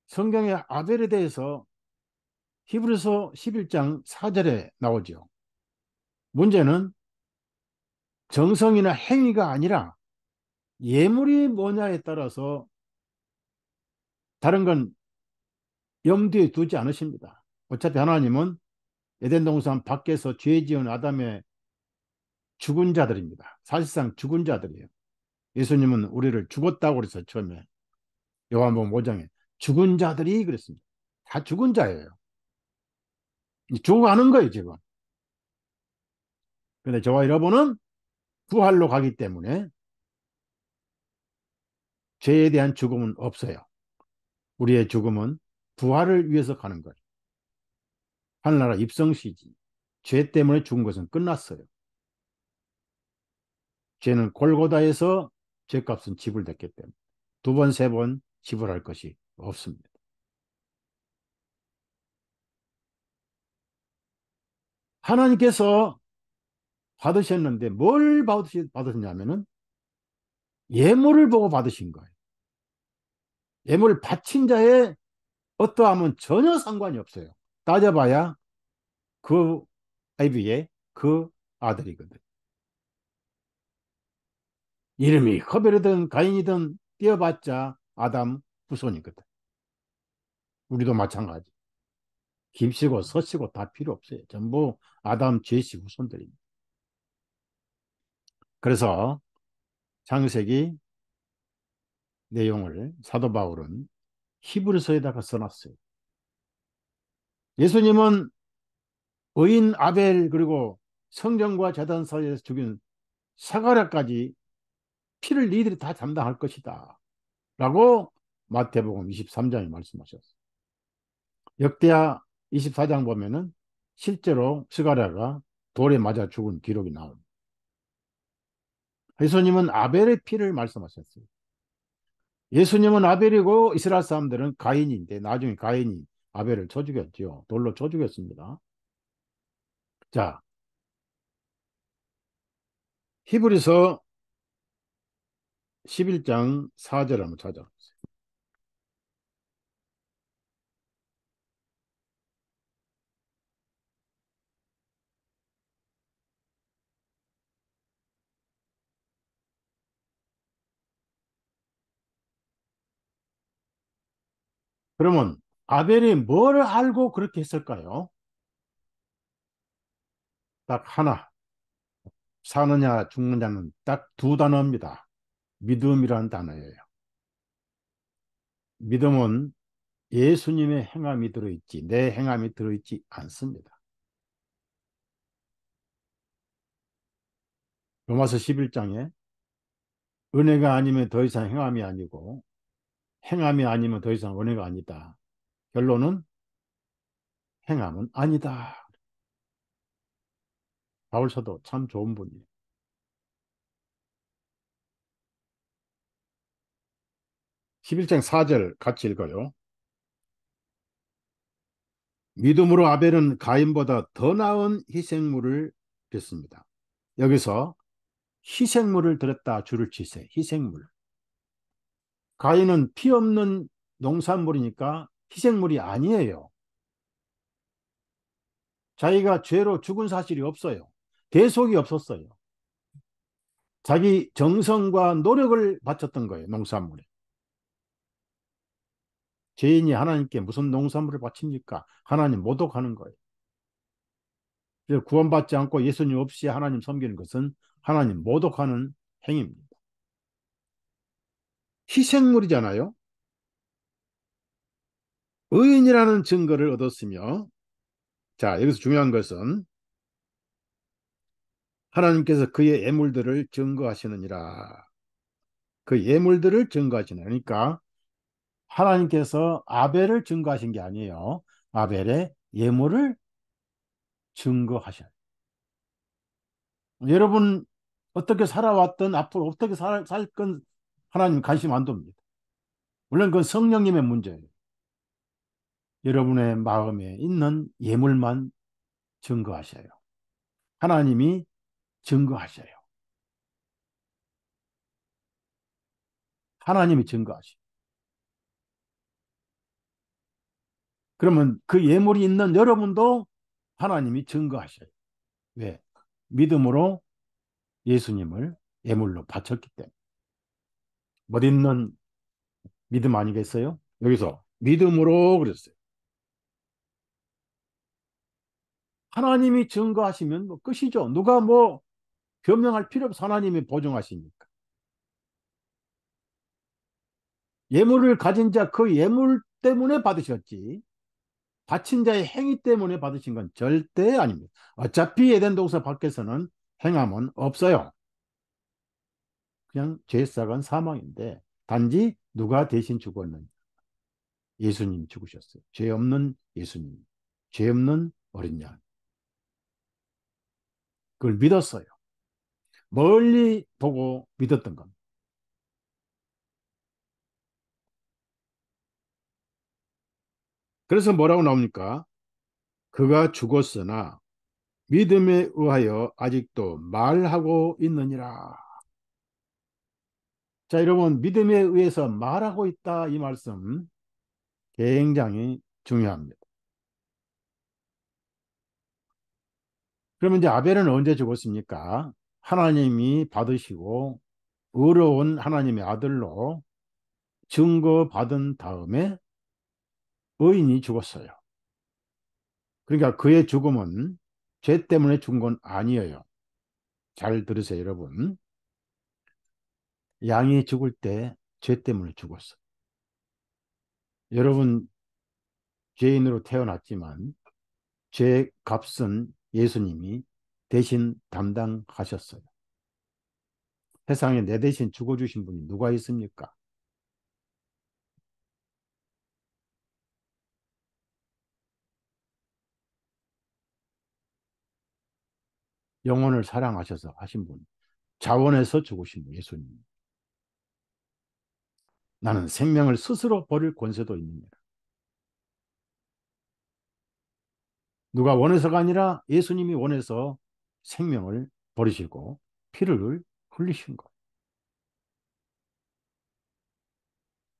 성경의 아벨에 대해서 히브리서 11장 4절에 나오죠. 문제는 정성이나 행위가 아니라 예물이 뭐냐에 따라서 다른 건 염두에 두지 않으십니다. 어차피 하나님은 에덴 동산 밖에서 죄 지은 아담의 죽은 자들입니다. 사실상 죽은 자들이에요. 예수님은 우리를 죽었다고 그래서 처음에 요한복음 5장에 죽은 자들이 그랬습니다. 다 죽은 자예요. 죽어가는 거예요, 지금. 근데 저와 여러분은 부활로 가기 때문에 죄에 대한 죽음은 없어요. 우리의 죽음은 부활을 위해서 가는 거예요. 하늘나라 입성시지. 죄 때문에 죽은 것은 끝났어요. 죄는 골고다에서 죄값은 지불됐기 때문에 두 번, 세 번 지불할 것이 없습니다. 하나님께서 받으셨는데 뭘 받으셨냐면은 예물을 보고 받으신 거예요. 예물을 바친 자의 어떠함은 전혀 상관이 없어요. 따져봐야 그 아비의 그 아들이거든. 이름이 허벨이든 가인이든 띄어봤자 아담 후손이거든. 우리도 마찬가지. 김씨고 서씨고 다 필요 없어요. 전부 아담 제시 후손들입니다. 그래서 창세기 내용을 사도 바울은 히브리서에다가 써놨어요. 예수님은 의인 아벨, 그리고 성전과 제단 사이에서 죽인 사가랴까지 피를 너희들이 다 담당할 것이다 라고 마태복음 23장에 말씀하셨어요. 역대하 24장 보면은 실제로 스가랴가 돌에 맞아 죽은 기록이 나옵니다. 예수님은 아벨의 피를 말씀하셨어요. 예수님은 아벨이고 이스라엘 사람들은 가인인데 나중에 가인이 아벨을 쳐 죽였죠. 돌로 쳐 죽였습니다. 자, 히브리서 11장 4절 한번 찾아보세요. 그러면 아벨이 뭘 알고 그렇게 했을까요? 딱 하나. 사느냐 죽느냐는 딱 두 단어입니다. 믿음이라는 단어예요. 믿음은 예수님의 행함이 들어있지 내 행함이 들어있지 않습니다. 로마서 11장에 은혜가 아니면 더 이상 행함이 아니고 행함이 아니면 더 이상 은혜가 아니다. 결론은 행함은 아니다. 바울서도 참 좋은 분이에요. 11장 4절 같이 읽어요. 믿음으로 아벨은 가인보다 더 나은 희생물을 드렸습니다. 여기서 희생물을 드렸다 줄을 치세요. 희생물. 가인은 피 없는 농산물이니까 희생물이 아니에요. 자기가 죄로 죽은 사실이 없어요. 대속이 없었어요. 자기 정성과 노력을 바쳤던 거예요. 농산물에. 죄인이 하나님께 무슨 농산물을 바칩니까? 하나님 모독하는 거예요. 그래서 구원받지 않고 예수님 없이 하나님 섬기는 것은 하나님 모독하는 행위입니다. 희생물이잖아요. 의인이라는 증거를 얻었으며, 자, 여기서 중요한 것은 하나님께서 그의 예물들을 증거하시느니라. 그 예물들을 증거하시는, 그러니까 하나님께서 아벨을 증거하신 게 아니에요. 아벨의 예물을 증거하셔요. 여러분 어떻게 살아왔든 앞으로 어떻게 살 건 하나님 관심 안 둡니다. 물론 그건 성령님의 문제예요. 여러분의 마음에 있는 예물만 증거하셔요. 하나님이 증거하셔요. 하나님이 증거하셔요. 그러면 그 예물이 있는 여러분도 하나님이 증거하셔요. 왜? 믿음으로 예수님을 예물로 바쳤기 때문에. 멋있는 믿음 아니겠어요? 여기서 믿음으로 그랬어요. 하나님이 증거하시면 뭐 끝이죠. 누가 뭐 변명할 필요 없어. 하나님이 보증하시니까. 예물을 가진 자 그 예물 때문에 받으셨지. 바친 자의 행위 때문에 받으신 건 절대 아닙니다. 어차피 에덴 동산 밖에서는 행함은 없어요. 그냥 죄사건 사망인데 단지 누가 대신 죽었느냐. 예수님 죽으셨어요. 죄 없는 예수님. 죄 없는 어린 양. 그걸 믿었어요. 멀리 보고 믿었던 겁니다. 그래서 뭐라고 나옵니까? 그가 죽었으나 믿음에 의하여 아직도 말하고 있느니라. 자, 여러분, 믿음에 의해서 말하고 있다. 이 말씀 굉장히 중요합니다. 그러면 이제 아벨은 언제 죽었습니까? 하나님이 받으시고 의로운 하나님의 아들로 증거받은 다음에 의인이 죽었어요. 그러니까 그의 죽음은 죄 때문에 죽은 건 아니에요. 잘 들으세요, 여러분. 양이 죽을 때 죄 때문에 죽었어. 여러분, 죄인으로 태어났지만 죄 값은 예수님이 대신 담당하셨어요. 세상에 내 대신 죽어주신 분이 누가 있습니까? 영혼을 사랑하셔서 하신 분. 자원해서 죽으신 분, 예수님. 나는 생명을 스스로 버릴 권세도 있느니라. 누가 원해서가 아니라 예수님이 원해서 생명을 버리시고 피를 흘리신 것.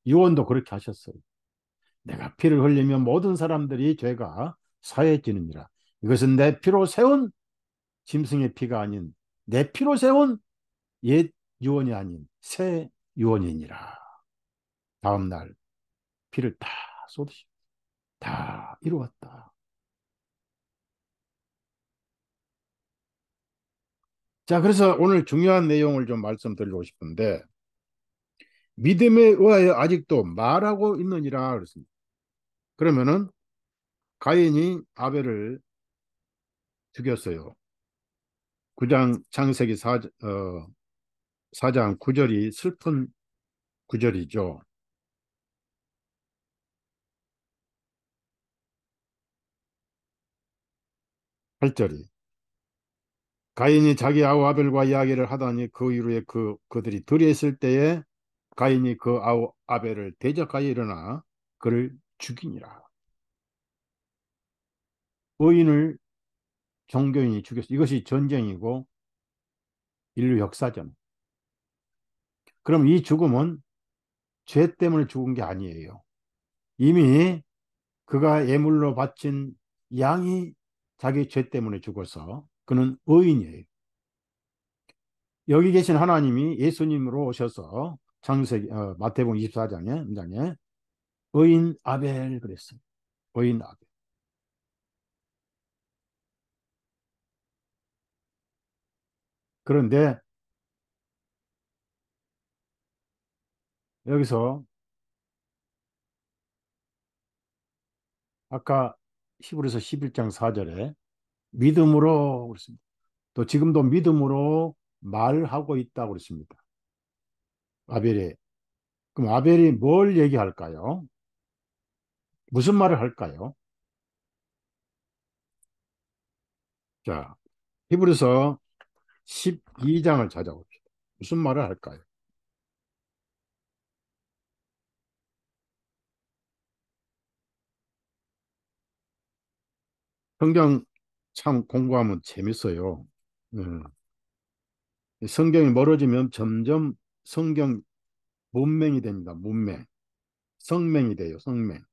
요한도 그렇게 하셨어요. 내가 피를 흘리면 모든 사람들이 죄가 사해지느니라. 이것은 내 피로 세운 짐승의 피가 아닌 내 피로 세운 옛 유언이 아닌 새 유언이니라. 다음 날 피를 다 쏟으시고 다 이루었다. 자, 그래서 오늘 중요한 내용을 좀 말씀드리고 싶은데 믿음에 의하여 아직도 말하고 있느니라 그랬습니다. 그러면은 가인이 아벨을 죽였어요. 9장 창세기 4장 9절이 슬픈 구절이죠. 8절이 가인이 자기 아우 아벨과 이야기를 하더니 그 이후에 그들이 들이했을 때에 가인이 그 아우 아벨을 대적하여 일어나 그를 죽이니라. 의인을 종교인이 죽였어. 이것이 전쟁이고 인류 역사전. 그럼 이 죽음은 죄 때문에 죽은 게 아니에요. 이미 그가 예물로 바친 양이 자기 죄 때문에 죽어서 그는 의인이에요. 여기 계신 하나님이 예수님으로 오셔서 창세기 마태복음 24장에 의인 아벨 그랬어요. 의인 아벨. 그런데 여기서 아까 히브리서 11장 4절에 믿음으로 그랬습니다. 또 지금도 믿음으로 말하고 있다고 그랬습니다. 아벨이. 그럼 아벨이 뭘 얘기할까요? 무슨 말을 할까요? 자, 히브리서 12장을 찾아봅시다. 무슨 말을 할까요? 성경 참 공부하면 재밌어요. 음, 성경이 멀어지면 점점 성경 문맹이 됩니다. 문맹. 성맹이 돼요. 성맹.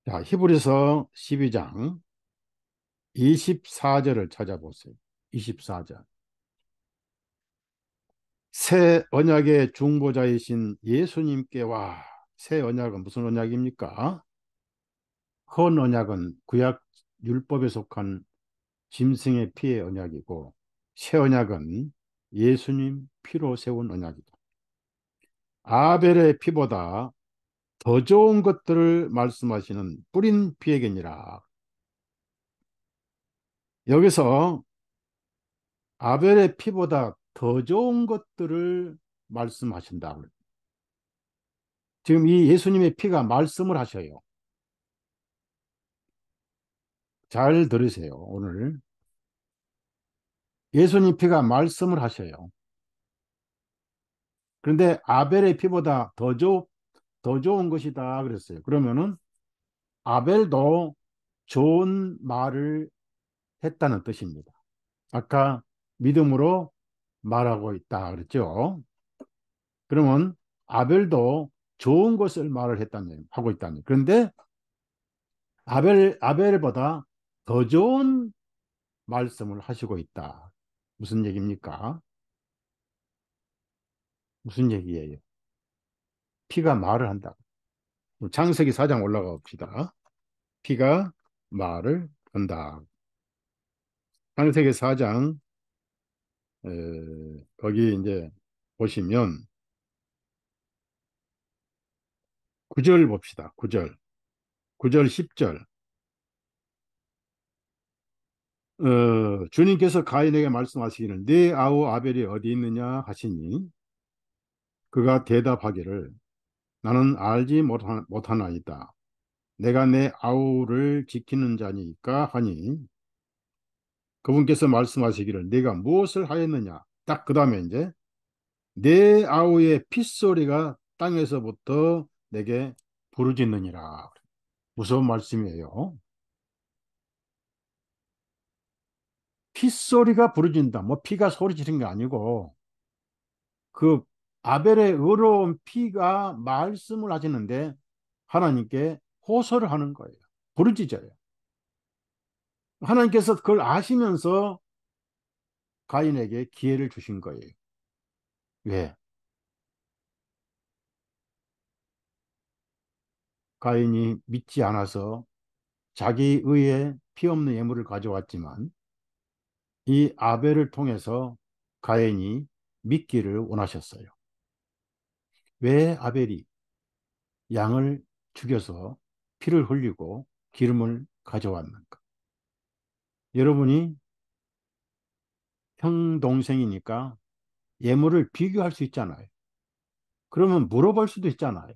자, 히브리서 12장 24절을 찾아보세요. 24절. 새 언약의 중보자이신 예수님께와 새 언약은 무슨 언약입니까? 헌 언약은 구약 율법에 속한 짐승의 피의 언약이고 새 언약은 예수님 피로 세운 언약이다. 아벨의 피보다 더 좋은 것들을 말씀하시는 뿌린 피에게니라. 여기서 아벨의 피보다 더 좋은 것들을 말씀하신다. 지금 이 예수님의 피가 말씀을 하셔요. 잘 들으세요. 오늘 예수님 피가 말씀을 하셔요. 그런데 아벨의 피보다 더 좋은 것이다 그랬어요. 그러면은 아벨도 좋은 말을 했다는 뜻입니다. 아까 믿음으로 말하고 있다 그랬죠. 그러면 아벨도 좋은 것을 말을 하고 있다는. 그런데 아벨보다 더 좋은 말씀을 하시고 있다. 무슨 얘기입니까? 무슨 얘기예요? 피가 말을 한다. 창세기 4장 올라가 봅시다. 피가 말을 한다. 창세기 4장 거기 이제 보시면 9절 봅시다. 9절. 9절 10절. 주님께서 가인에게 말씀하시기를 네 아우 아벨이 어디 있느냐 하시니 그가 대답하기를 나는 알지 못하나이다. 내가 내 아우를 지키는 자니까 하니 그분께서 말씀하시기를 네가 무엇을 하였느냐. 딱 그 다음에 이제 내 아우의 핏소리가 땅에서부터 내게 부르짖느니라. 무서운 말씀이에요. 핏소리가 부르짖는다. 뭐 피가 소리 지른 게 아니고 그 아벨의 의로운 피가 말씀을 하시는데 하나님께 호소를 하는 거예요. 부르짖어요. 하나님께서 그걸 아시면서 가인에게 기회를 주신 거예요. 왜? 가인이 믿지 않아서 자기 의에 피 없는 예물을 가져왔지만 이 아벨을 통해서 가인이 믿기를 원하셨어요. 왜 아벨이 양을 죽여서 피를 흘리고 기름을 가져왔는가? 여러분이 형 동생이니까 예물을 비교할 수 있잖아요. 그러면 물어볼 수도 있잖아요.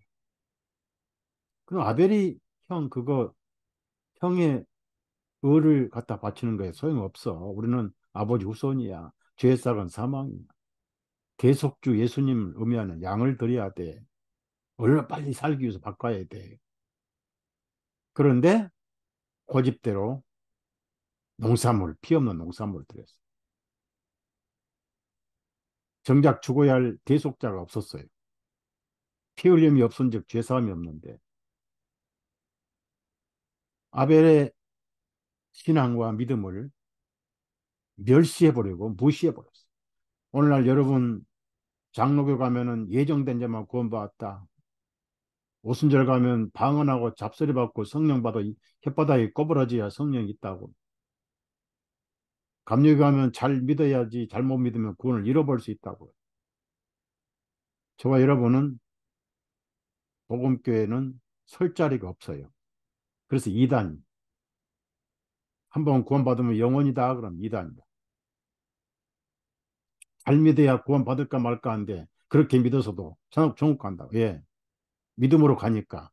그럼 아벨이 형 그거 형의 을을 갖다 바치는 거에 소용없어. 우리는 아버지 후손이야. 죄싹은 사망이야. 계속주 예수님을 의미하는 양을 드려야 돼. 얼른 빨리 살기 위해서 바꿔야 돼. 그런데 고집대로 농산물, 피 없는 농산물을 드렸어. 정작 죽어야 할 대속자가 없었어요. 피 흘림이 없은즉 죄사함이 없는데 아벨의 신앙과 믿음을 멸시해버리고 무시해버렸어요. 오늘날 여러분 장로교 가면은 예정된 자만 구원받았다. 오순절 가면 방언하고 잡소리 받고 성령 받아 혓바닥에 꼬부라져야 성령이 있다고. 감리교 가면 잘 믿어야지 잘못 믿으면 구원을 잃어버릴 수 있다고. 저와 여러분은 복음교회는 설 자리가 없어요. 그래서 이단 한번 구원받으면 영원이다 그럼 이단이다. 잘 믿어야 구원받을까 말까 한데 그렇게 믿어서도 천국 간다. 왜? 믿음으로 가니까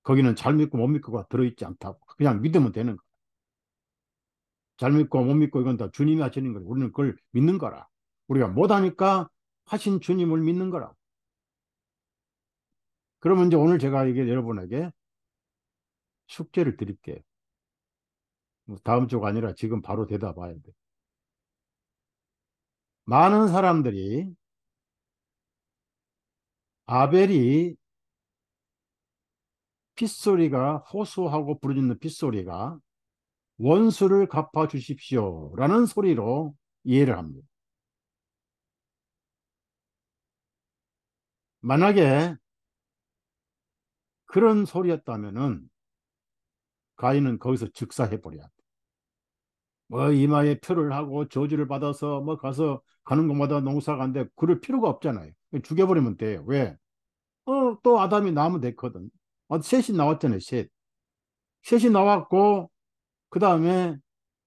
거기는 잘 믿고 못 믿고가 들어있지 않다고. 그냥 믿으면 되는 거야. 잘 믿고 못 믿고 이건 다 주님이 하시는 거야. 우리는 그걸 믿는 거라. 우리가 못하니까 하신 주님을 믿는 거라. 그러면 이제 오늘 제가 이게 여러분에게 숙제를 드릴게요. 뭐 다음 주가 아니라 지금 바로 대답해야 돼. 많은 사람들이 아벨이 핏소리가 호소하고 부르짖는 핏소리가 원수를 갚아 주십시오 라는 소리로 이해를 합니다. 만약에 그런 소리였다면은 가인은 거기서 즉사해버려야 돼. 뭐 이마에 표를 하고 저주를 받아서 뭐 가서 가는 곳마다 농사가 안 돼. 그럴 필요가 없잖아요. 죽여버리면 돼요. 왜? 또 아담이 나오면 됐거든. 셋이 나왔잖아요. 셋. 셋이 나왔고 그 다음에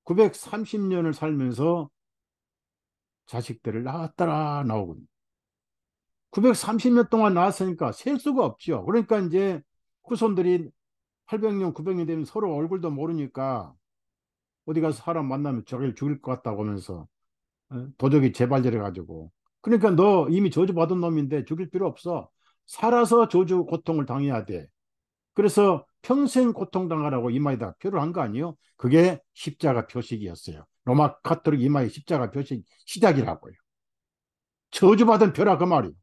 930년을 살면서 자식들을 낳았더라 나오거든요. 930년 동안 낳았으니까 셀 수가 없죠. 그러니까 이제 후손들이 800년, 900년 되면 서로 얼굴도 모르니까 어디 가서 사람 만나면 저길 죽일 것 같다고 하면서 도적이 재발절해 가지고 그러니까 너 이미 저주받은 놈인데 죽일 필요 없어. 살아서 저주 고통을 당해야 돼. 그래서 평생 고통당하라고 이마에다 표를 한 거 아니에요? 그게 십자가 표식이었어요. 로마 카톨릭 이마에 십자가 표식 시작이라고요. 저주받은 표라 그 말이에요.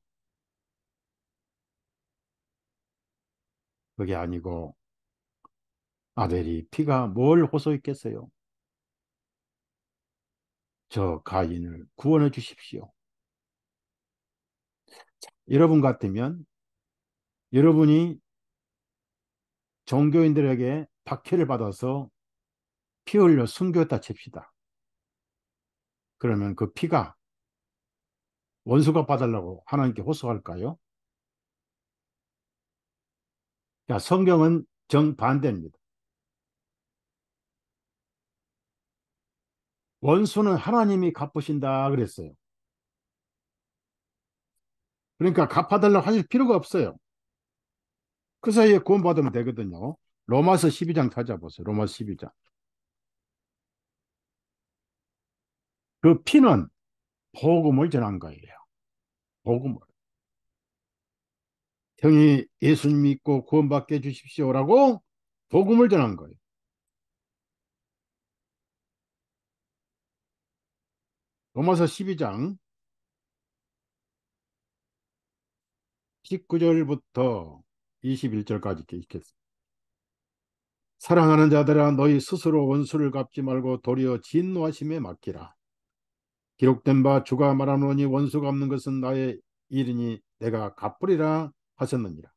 그게 아니고 아벨이 피가 뭘 호소했겠어요? 저 가인을 구원해 주십시오. 여러분 같으면 여러분이 종교인들에게 박해를 받아서 피 흘려 순교했다 칩시다. 그러면 그 피가 원수가 받으려고 하나님께 호소할까요? 자, 성경은 정반대입니다. 원수는 하나님이 갚으신다 그랬어요. 그러니까 갚아달라고 하실 필요가 없어요. 그 사이에 구원받으면 되거든요. 로마서 12장 찾아보세요. 로마서 12장. 그 피는 복음을 전한 거예요. 복음을. 형이 예수님 믿고 구원받게 해주십시오라고 복음을 전한 거예요. 로마서 12장 19절부터 21절까지 읽겠습니다. 사랑하는 자들아 너희 스스로 원수를 갚지 말고 도리어 진노하심에 맡기라. 기록된 바 주가 말하노니 원수 갚는 것은 나의 일이니 내가 갚으리라 하셨느니라.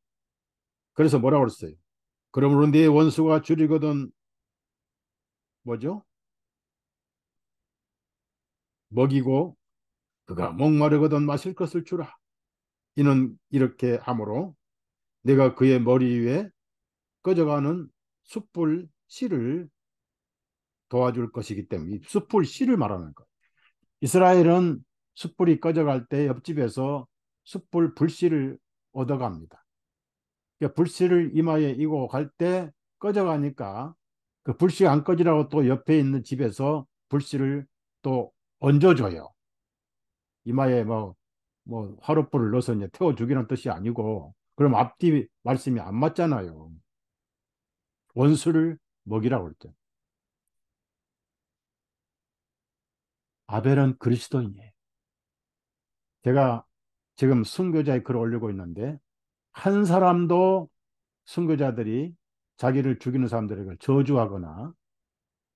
그래서 뭐라고 그랬어요? 그러므로 네 원수가 줄이거든 뭐죠? 먹이고 그가 목마르거든 마실 것을 주라. 이는 이렇게 하므로 내가 그의 머리 위에 꺼져가는 숯불 씨를 도와줄 것이기 때문에 이 숯불 씨를 말하는 거예요. 이스라엘은 숯불이 꺼져갈 때 옆집에서 숯불 불씨를 얻어갑니다. 그러니까 불씨를 이마에 이고 갈 때 꺼져가니까 그 불씨 안 꺼지라고 또 옆에 있는 집에서 불씨를 또 얹어줘요. 이마에 뭐 화롯불을 넣어서 이제 태워주기는 뜻이 아니고 그럼 앞뒤 말씀이 안 맞잖아요. 원수를 먹이라고 그랬죠. 아벨은 그리스도인이에요. 제가 지금 순교자의 글을 올리고 있는데 한 사람도 순교자들이 자기를 죽이는 사람들에게 저주하거나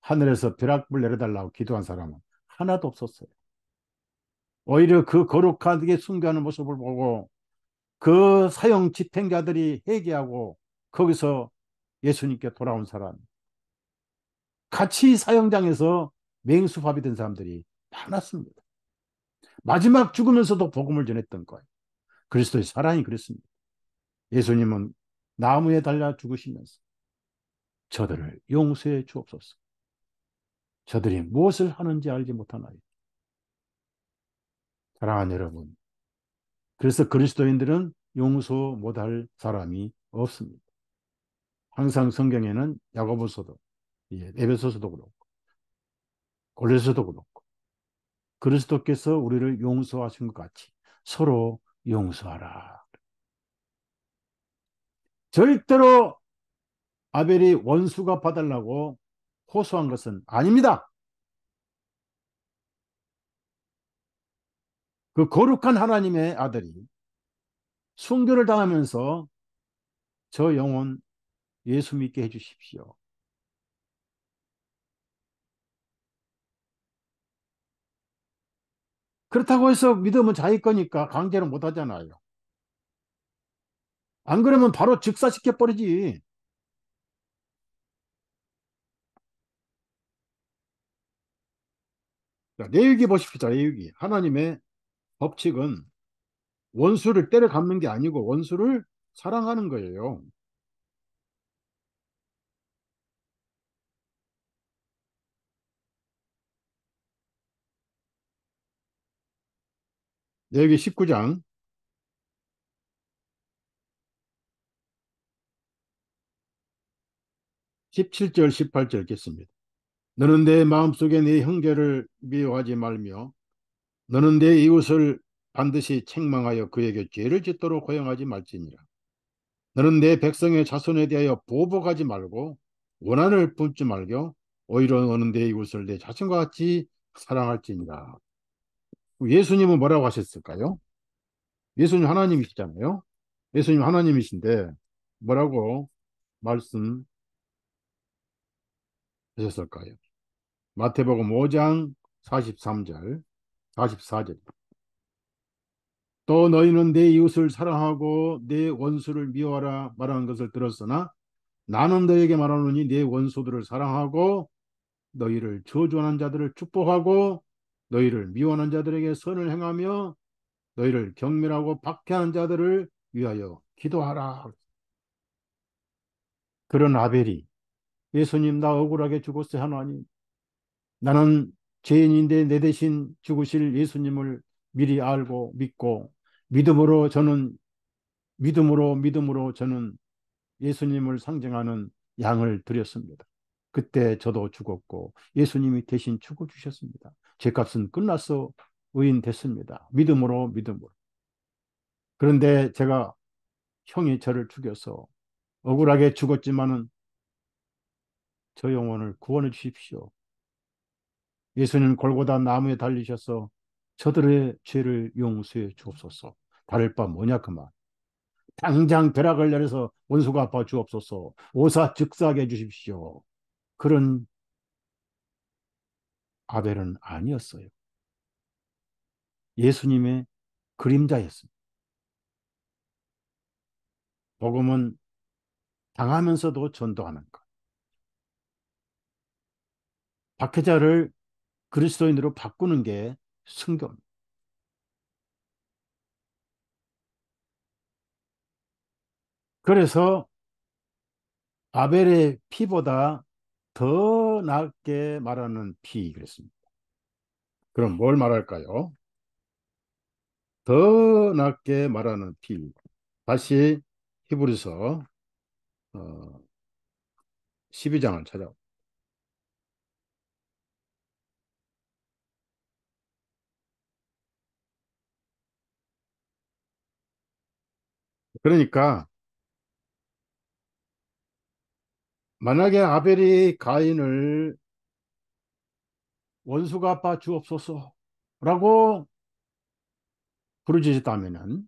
하늘에서 벼락불 내려달라고 기도한 사람은 하나도 없었어요. 오히려 그 거룩하게 순교하는 모습을 보고 그 사형 집행자들이 회개하고 거기서 예수님께 돌아온 사람, 같이 사형장에서 맹수밥이 된 사람들이 많았습니다. 마지막 죽으면서도 복음을 전했던 거예요. 그리스도의 사랑이 그랬습니다. 예수님은 나무에 달려 죽으시면서 저들을 용서해 주옵소서. 저들이 무엇을 하는지 알지 못하나요? 사랑하는 여러분, 그래서 그리스도인들은 용서 못할 사람이 없습니다. 항상 성경에는 야고보서도 에베소서도 그렇고 골로새서도 그렇고 그리스도께서 우리를 용서하신 것 같이 서로 용서하라. 절대로 아벨이 원수가 봐달라고 호소한 것은 아닙니다. 그 거룩한 하나님의 아들이 순교를 당하면서 저 영혼 예수 믿게 해주십시오. 그렇다고 해서 믿음은 자기 거니까 강제로 못 하잖아요. 안 그러면 바로 즉사시켜 버리지. 자, 레위기 보십시오. 레위기. 하나님의 법칙은 원수를 때려잡는 게 아니고 원수를 사랑하는 거예요. 레위기 19장 17절 18절 읽겠습니다. 너는 내 마음속에 네 형제를 미워하지 말며 너는 내 이웃을 반드시 책망하여 그에게 죄를 짓도록 허용하지 말지니라. 너는 내 백성의 자손에 대하여 보복하지 말고 원한을 품지 말고 오히려 너는 내 이웃을 내 자신과 같이 사랑할지니라. 예수님은 뭐라고 하셨을까요? 예수님 하나님이시잖아요. 예수님 하나님이신데 뭐라고 말씀하셨을까요? 마태복음 5장 43절, 44절. 또 너희는 내 이웃을 사랑하고 내 원수를 미워하라 말하는 것을 들었으나 나는 너에게 말하노니 내 원수들을 사랑하고 너희를 저주하는 자들을 축복하고 너희를 미워하는 자들에게 선을 행하며 너희를 경멸하고 박해하는 자들을 위하여 기도하라. 그런 아벨이 예수님 나 억울하게 죽었어요 하나님. 나는 죄인인데 내 대신 죽으실 예수님을 미리 알고 믿고 믿음으로 저는 믿음으로 저는 예수님을 상징하는 양을 드렸습니다. 그때 저도 죽었고 예수님이 대신 죽어주셨습니다. 죄값은 끝났어 의인 됐습니다. 믿음으로. 그런데 제가 형이 저를 죽여서 억울하게 죽었지만은 저 영혼을 구원해 주십시오. 예수님 골고다 나무에 달리셔서 저들의 죄를 용서해 주옵소서. 다를 바 뭐냐 그 말. 당장 벼락을 내려서 원수가 아파 주옵소서. 오사 즉사하게 해 주십시오. 그런 아벨은 아니었어요. 예수님의 그림자였습니다. 복음은 당하면서도 전도하는 것. 박해자를 그리스도인으로 바꾸는 게 순교입니다. 그래서 아벨의 피보다 더 낫게 말하는 피 그랬습니다. 그럼 뭘 말할까요? 더 낫게 말하는 피. 다시 히브리서 어, 12장을 찾아. 그러니까 만약에 아벨이 가인을 원수가 아빠 주옵소서라고 부르짖었다면은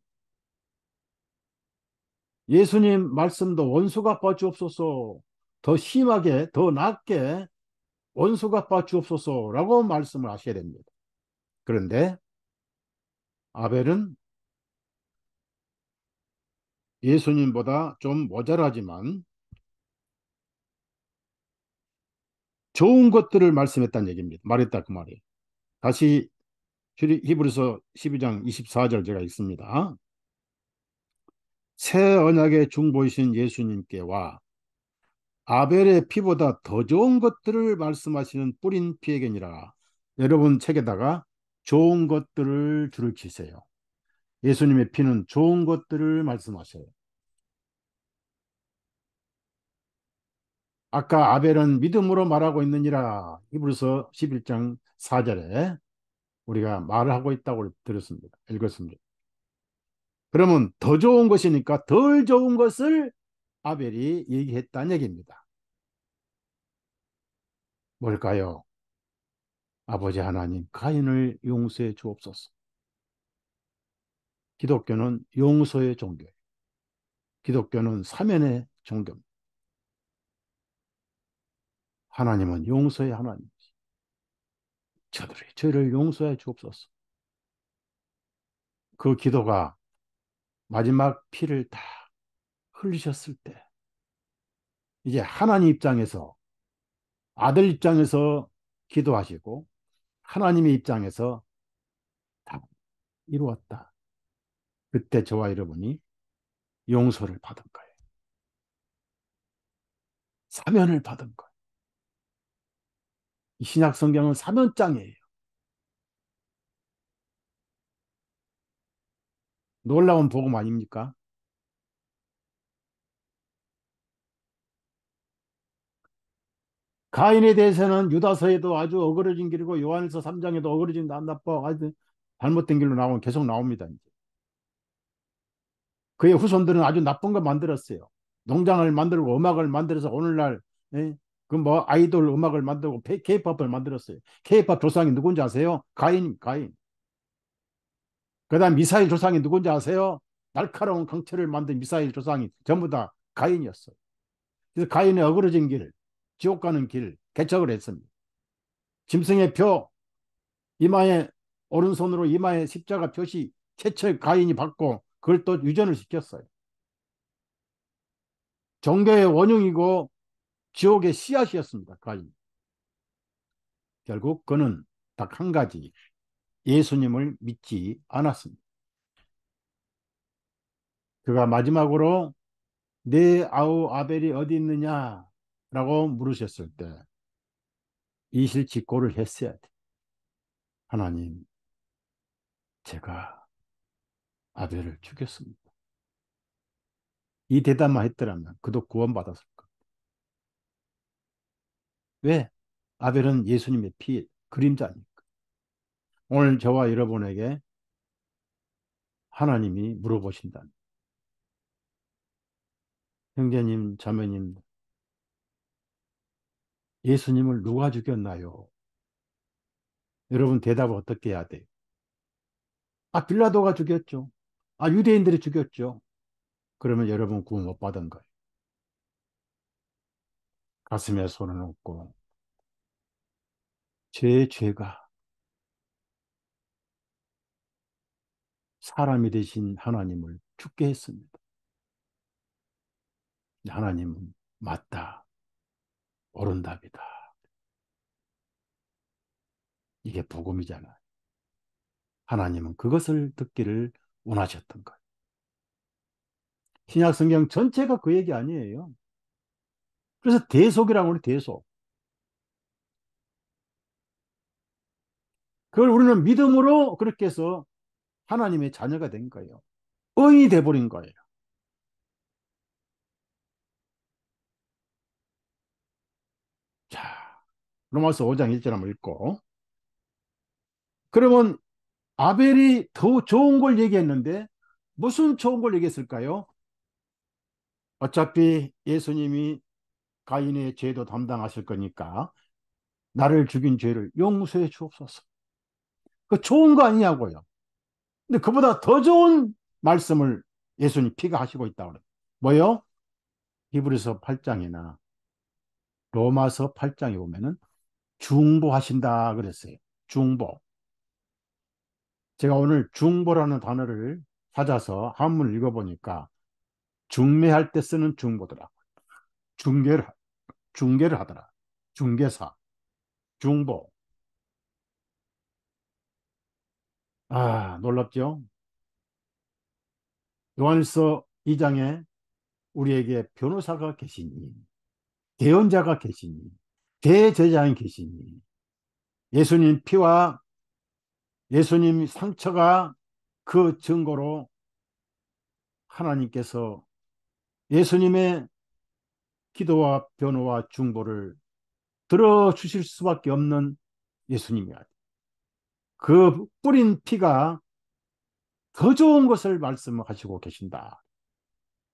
예수님 말씀도 원수가 아빠 주옵소서, 더 심하게 더 낫게 원수가 아빠 주옵소서라고 말씀을 하셔야 됩니다. 그런데 아벨은 예수님보다 좀 모자라지만 좋은 것들을 말씀했다는 얘기입니다. 말했다 그 말이에요. 다시 히브리서 12장 24절 제가 읽습니다. 새 언약의 중보이신 예수님께와 아벨의 피보다 더 좋은 것들을 말씀하시는 뿌린 피에게니라. 여러분 책에다가 좋은 것들을 줄을 치세요. 예수님의 피는 좋은 것들을 말씀하셔요. 아까 아벨은 믿음으로 말하고 있느니라. 히브리서 11장 4절에 우리가 말을 하고 있다고 들었습니다. 읽었습니다. 그러면 더 좋은 것이니까 덜 좋은 것을 아벨이 얘기했다는 얘기입니다. 뭘까요? 아버지 하나님, 가인을 용서해 주옵소서. 기독교는 용서의 종교예요. 기독교는 사면의 종교입니다. 하나님은 용서의 하나님. 저들의 죄를 용서해 주옵소서. 그 기도가 마지막 피를 다 흘리셨을 때 이제 하나님 입장에서 아들 입장에서 기도하시고 하나님의 입장에서 다 이루었다. 그때 저와 여러분이 용서를 받은 거예요. 사면을 받은 거예요. 이 신약 성경은 사면장이에요. 놀라운 복음 아닙니까? 가인에 대해서는 유다서에도 아주 어그러진 길이고 요한일서 3장에도 어그러진 안 나빠 아주 잘못된 길로 나오면 계속 나옵니다. 이제. 그의 후손들은 아주 나쁜 거 만들었어요. 농장을 만들고 음악을 만들어서 오늘날 그 뭐 아이돌 음악을 만들고 케이팝을 만들었어요. 케이팝 조상이 누군지 아세요? 가인. 그다음 미사일 조상이 누군지 아세요? 날카로운 강철을 만든 미사일 조상이 전부 다 가인이었어요. 그래서 가인의 어그러진 길, 지옥 가는 길 개척을 했습니다. 짐승의 표 이마에 오른손으로 이마에 십자가 표시 최초의 가인이 받고 그걸 또 유전을 시켰어요. 종교의 원흉이고 지옥의 씨앗이었습니다. 가인. 결국 그는 딱 한 가지 예수님을 믿지 않았습니다. 그가 마지막으로 내 아우 아벨이 어디 있느냐라고 물으셨을 때 이실직고를 했어야 돼. 하나님, 제가 아벨을 죽였습니다. 이 대답만 했더라면 그도 구원받았을 거예요. 왜? 아벨은 예수님의 피 그림자니까. 오늘 저와 여러분에게 하나님이 물어보신다. 형제님, 자매님, 예수님을 누가 죽였나요? 여러분 대답을 어떻게 해야 돼요? 아, 빌라도가 죽였죠. 아, 유대인들이 죽였죠. 그러면 여러분 구원 못 받은 거예요. 가슴에 손을 얹고 제 죄가 사람이 되신 하나님을 죽게 했습니다. 하나님은 맞다. 옳은 답이다. 이게 복음이잖아요. 하나님은 그것을 듣기를 원하셨던 거예요. 신약 성경 전체가 그 얘기 아니에요. 그래서 대속이라고 그래, 대속. 그걸 우리는 믿음으로 그렇게 해서 하나님의 자녀가 된 거예요. 의인이 돼버린 거예요. 자, 로마서 5장 1절 한번 읽고. 그러면 아벨이 더 좋은 걸 얘기했는데 무슨 좋은 걸 얘기했을까요? 어차피 예수님이 가인의 죄도 담당하실 거니까 나를 죽인 죄를 용서해 주옵소서. 그 좋은 거 아니냐고요. 근데 그보다 더 좋은 말씀을 예수님 피가 하시고 있다고 그래요. 뭐요? 히브리서 8장이나 로마서 8장에 보면은 중보하신다 그랬어요. 중보. 제가 오늘 중보라는 단어를 찾아서 한문을 읽어보니까 중매할 때 쓰는 중보더라. 중개를, 중개를 하더라. 중개사, 중보. 아, 놀랍죠? 요한일서 2장에 우리에게 변호사가 계시니, 대언자가 계시니, 대제사장이 계시니, 예수님 피와 예수님 상처가 그 증거로 하나님께서 예수님의 기도와 변호와 중보를 들어주실 수밖에 없는 예수님이야. 그 뿌린 피가 더 좋은 것을 말씀하시고 계신다.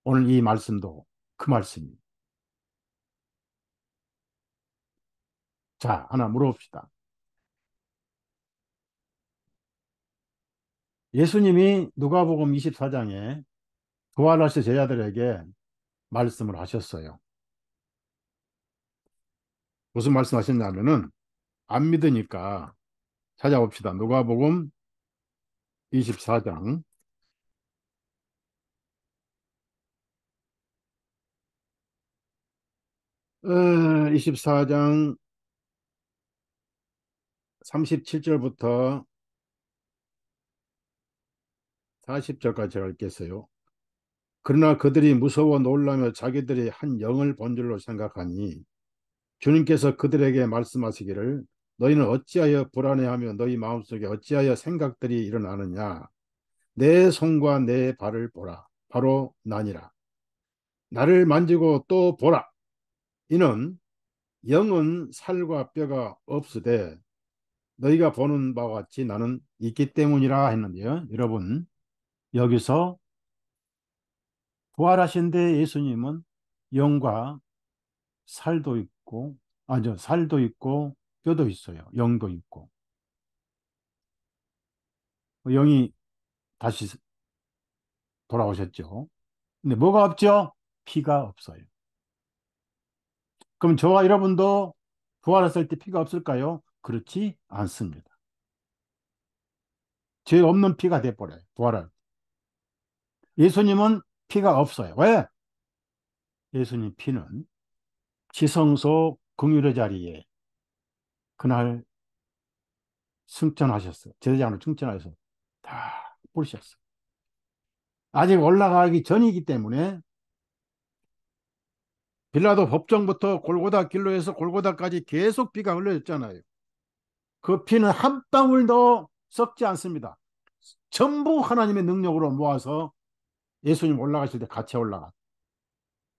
오늘 이 말씀도 그 말씀입니다. 자, 하나 물어봅시다. 예수님이 누가복음 24장에 부활하신 제자들에게 말씀을 하셨어요. 무슨 말씀 하셨냐면은 안 믿으니까 찾아봅시다. 누가복음 24장 24장 37절부터 40절까지 제가 읽겠어요. 그러나 그들이 무서워 놀라며 자기들이 한 영을 본 줄로 생각하니 주님께서 그들에게 말씀하시기를 너희는 어찌하여 불안해하며 너희 마음속에 어찌하여 생각들이 일어나느냐 내 손과 내 발을 보라 바로 나니라 나를 만지고 또 보라 이는 영은 살과 뼈가 없으되 너희가 보는 바와 같이 나는 있기 때문이라 했는데요. 여러분 여기서 부활하신 데 예수님은 영과 살도 있고 아니죠 살도 있고 뼈도 있어요. 영도 있고 영이 다시 돌아오셨죠. 근데 뭐가 없죠? 피가 없어요. 그럼 저와 여러분도 부활했을 때 피가 없을까요? 그렇지 않습니다. 죄 없는 피가 돼버려요. 부활할 때. 예수님은 피가 없어요. 왜? 예수님 피는 지성소 긍휼의 자리에 그날 승천하셨어요. 제사장으로 승천하셔서 다 뿌리셨어요. 아직 올라가기 전이기 때문에 빌라도 법정부터 골고다 길로에서 골고다까지 계속 피가 흘러졌잖아요. 그 피는 한 방울도 썩지 않습니다. 전부 하나님의 능력으로 모아서 예수님 올라가실 때 같이 올라가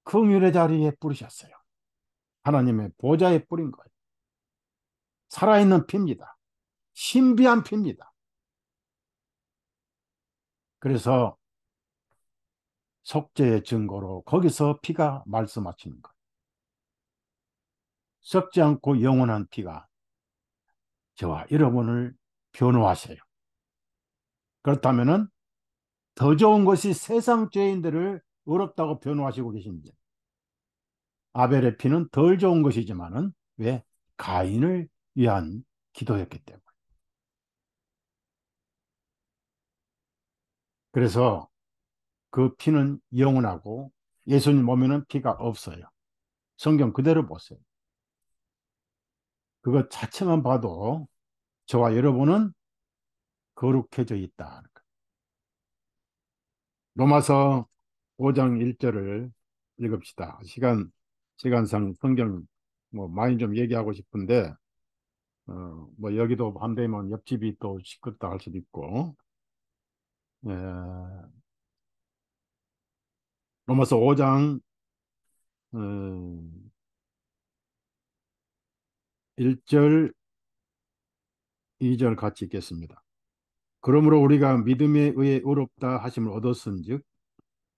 긍휼의 자리에 뿌리셨어요. 하나님의 보좌에 뿌린 거예요. 살아있는 피입니다. 신비한 피입니다. 그래서 속죄의 증거로 거기서 피가 말씀하시는 거예요. 썩지 않고 영원한 피가 저와 여러분을 변호하세요. 그렇다면은 더 좋은 것이 세상 죄인들을 의롭다고 변호하시고 계십니다. 아벨의 피는 덜 좋은 것이지만은 왜? 가인을 위한 기도였기 때문에. 그래서 그 피는 영원하고 예수님 몸에는 피가 없어요. 성경 그대로 보세요. 그것 자체만 봐도 저와 여러분은 거룩해져 있다. 로마서 5장 1절을 읽읍시다. 시간상 성경 뭐 많이 좀 얘기하고 싶은데, 뭐 여기도 밤 되면 옆집이 또 시끄럽다 할 수도 있고, 예, 로마서 5장 1절, 2절 같이 읽겠습니다. 그러므로 우리가 믿음에 의해 의롭다 하심을 얻었은즉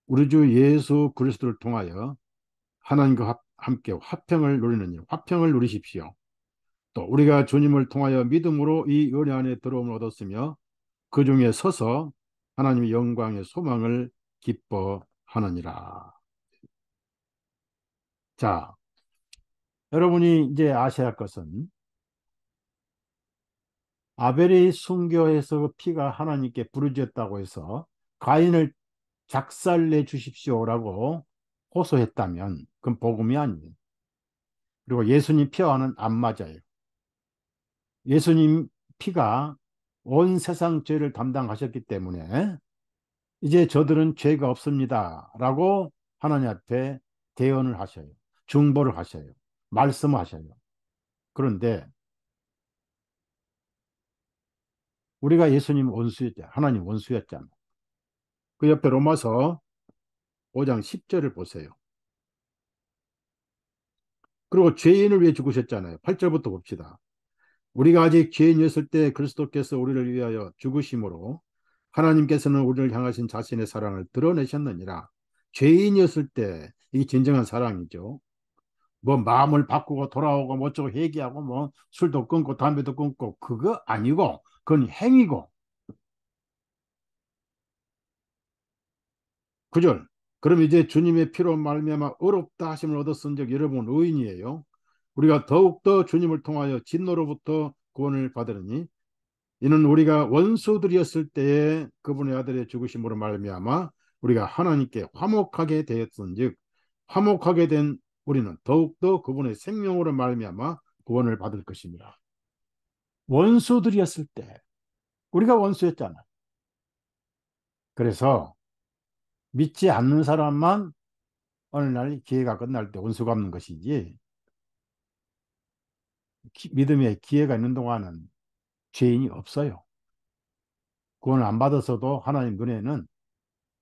우리 주 예수 그리스도를 통하여 하나님과 함께 화평을 누리는 일, 화평을 누리십시오. 또 우리가 주님을 통하여 믿음으로 이 은혜 안에 들어옴을 얻었으며 그 중에 서서 하나님의 영광의 소망을 기뻐하느니라. 자, 여러분이 이제 아셔야 할 것은 아벨이 순교해서 그 피가 하나님께 부르짖었다고 해서 가인을 작살내 주십시오라고 호소했다면 그건 복음이 아니에요. 그리고 예수님 피와는 안 맞아요. 예수님 피가 온 세상 죄를 담당하셨기 때문에 이제 저들은 죄가 없습니다. 라고 하나님 앞에 대언을 하셔요. 중보를 하셔요. 말씀하셔요. 그런데 우리가 예수님 원수였잖아. 하나님 원수였잖아. 그 옆에 로마서 5장 10절을 보세요. 그리고 죄인을 위해 죽으셨잖아요. 8절부터 봅시다. 우리가 아직 죄인이었을 때 그리스도께서 우리를 위하여 죽으심으로 하나님께서는 우리를 향하신 자신의 사랑을 드러내셨느니라. 죄인이었을 때 이게 진정한 사랑이죠. 뭐 마음을 바꾸고 돌아오고 뭐 어쩌고 회개하고 뭐 술도 끊고 담배도 끊고 그거 아니고 그건 행위고. 그죠? 그럼 이제 주님의 피로 말미암아 의롭다 하심을 얻었은 적 여러분 의인이에요. 우리가 더욱더 주님을 통하여 진노로부터 구원을 받으리니 이는 우리가 원수들이었을 때에 그분의 아들의 죽으심으로 말미암아 우리가 하나님께 화목하게 되었은즉 화목하게 된 우리는 더욱더 그분의 생명으로 말미암아 구원을 받을 것입니다. 원수들이었을 때 우리가 원수였잖아. 그래서 믿지 않는 사람만 어느 날 기회가 끝날 때 원수 갚는 것이지 믿음의 기회가 있는 동안은 죄인이 없어요. 구원을 안 받았어도 하나님 눈에는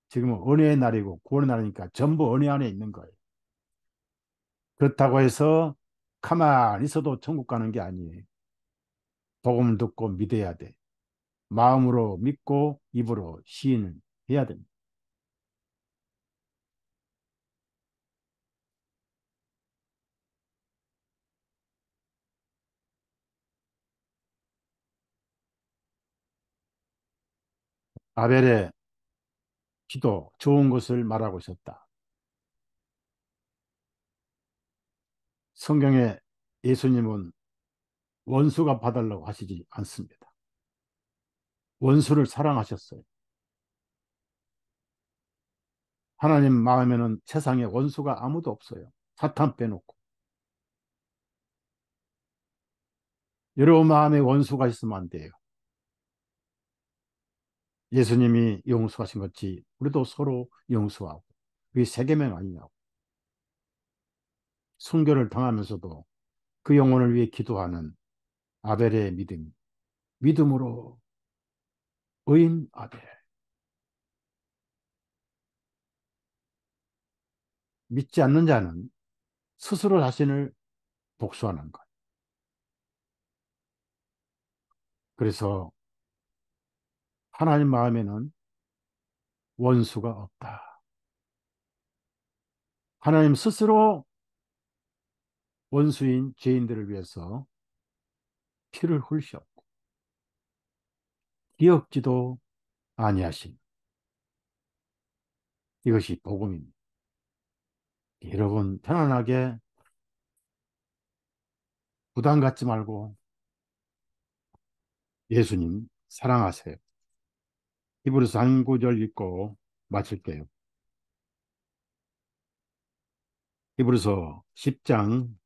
지금은 은혜의 날이고 구원의 날이니까 전부 은혜 안에 있는 거예요. 그렇다고 해서 가만히 있어도 천국 가는 게 아니에요. 복음을 듣고 믿어야 돼. 마음으로 믿고 입으로 시인을 해야 됩니다. 아벨의 기도 좋은 것을 말하고 있었다. 성경에 예수님은 원수가 봐달라고 하시지 않습니다. 원수를 사랑하셨어요. 하나님 마음에는 세상에 원수가 아무도 없어요. 사탄 빼놓고. 여러분 마음에 원수가 있으면 안 돼요. 예수님이 용서하신 것이 우리도 서로 용서하고. 그게 세계명 아니냐고. 순교를 당하면서도 그 영혼을 위해 기도하는 아벨의 믿음. 믿음으로 의인 아벨. 믿지 않는 자는 스스로 자신을 복수하는 것. 그래서 하나님 마음에는 원수가 없다. 하나님 스스로 원수인 죄인들을 위해서 피를 흘리셨고 기억지도 아니하신 이것이 복음입니다. 여러분 편안하게 부담 갖지 말고 예수님 사랑하세요. 히브리서 한 구절 읽고 마칠게요. 히브리서 10장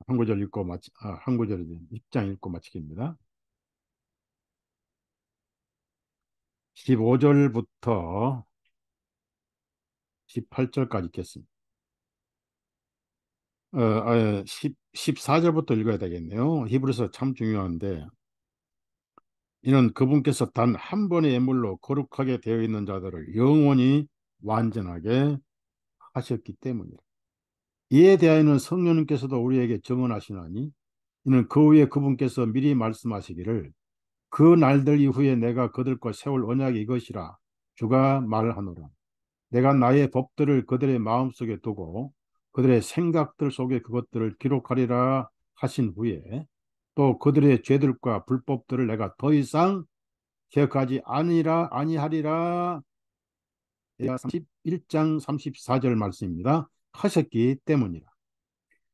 한 구절 읽고 한 구절이지 10장 읽고 마치겠습니다. 15절부터 18절까지 읽겠습니다. 14절부터 읽어야 되겠네요. 히브리서 참 중요한데, 이는 그분께서 단 한 번의 예물로 거룩하게 되어 있는 자들을 영원히 완전하게 하셨기 때문이다. 이에 대하여는 성령님께서도 우리에게 증언하시나니, 이는 그 후에 그분께서 미리 말씀하시기를 그 날들 이후에 내가 그들과 세울 언약이 이것이라 주가 말하노라. 내가 나의 법들을 그들의 마음속에 두고 그들의 생각들 속에 그것들을 기록하리라 하신 후에 또 그들의 죄들과 불법들을 내가 더 이상 기억하지 아니하리라. 31장 34절 말씀입니다. 하셨기 때문이라.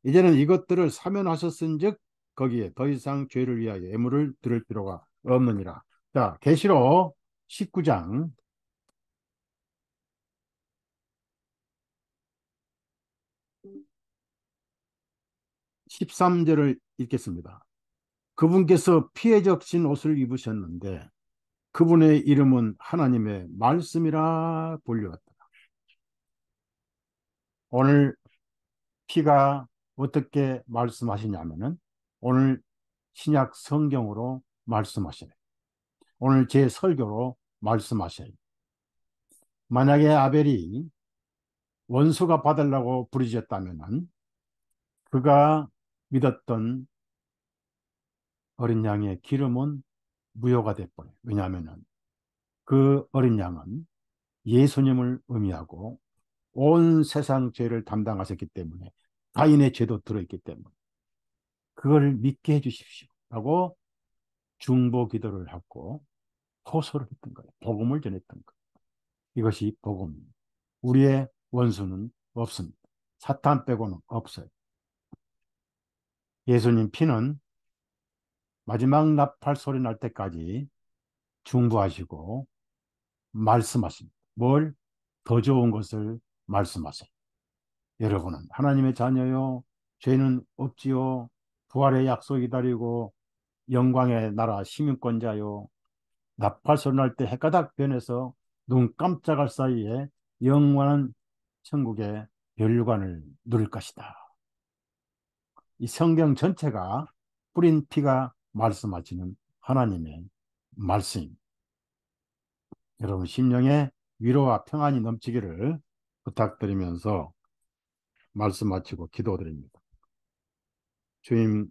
이제는 이것들을 사면하셨은즉 거기에 더 이상 죄를 위하여 예물을 드릴 필요가 없느니라. 자, 계시록 19장 13절을 읽겠습니다. 그분께서 피해 적신 옷을 입으셨는데 그분의 이름은 하나님의 말씀이라 불렸다. 오늘 피가 어떻게 말씀하시냐면은 오늘 신약 성경으로 말씀하시네. 오늘 제 설교로 말씀하셔요. 만약에 아벨이 원수가 받으려고 부르짖었다면은 그가 믿었던 어린 양의 기름은 무효가 돼버려요. 왜냐하면은 그 어린 양은 예수님을 의미하고 온 세상 죄를 담당하셨기 때문에 가인의 죄도 들어있기 때문에 그걸 믿게 해주십시오 라고 중보 기도를 하고 호소를 했던 거예요. 복음을 전했던 거예요. 이것이 복음입니다. 우리의 원수는 없습니다. 사탄 빼고는 없어요. 예수님 피는 마지막 나팔 소리 날 때까지 중보하시고 말씀하십니다. 뭘? 더 좋은 것을 말씀하세요. 여러분은 하나님의 자녀요. 죄는 없지요. 부활의 약속 기다리고 영광의 나라 시민권자요. 나팔 소리 날 때 해가닥 변해서 눈 깜짝할 사이에 영원한 천국의 멸관을 누릴 것이다. 이 성경 전체가 뿌린 피가 말씀하시는 하나님의 말씀입니다. 여러분 심령에 위로와 평안이 넘치기를 부탁드리면서 말씀 마치고 기도드립니다. 주님,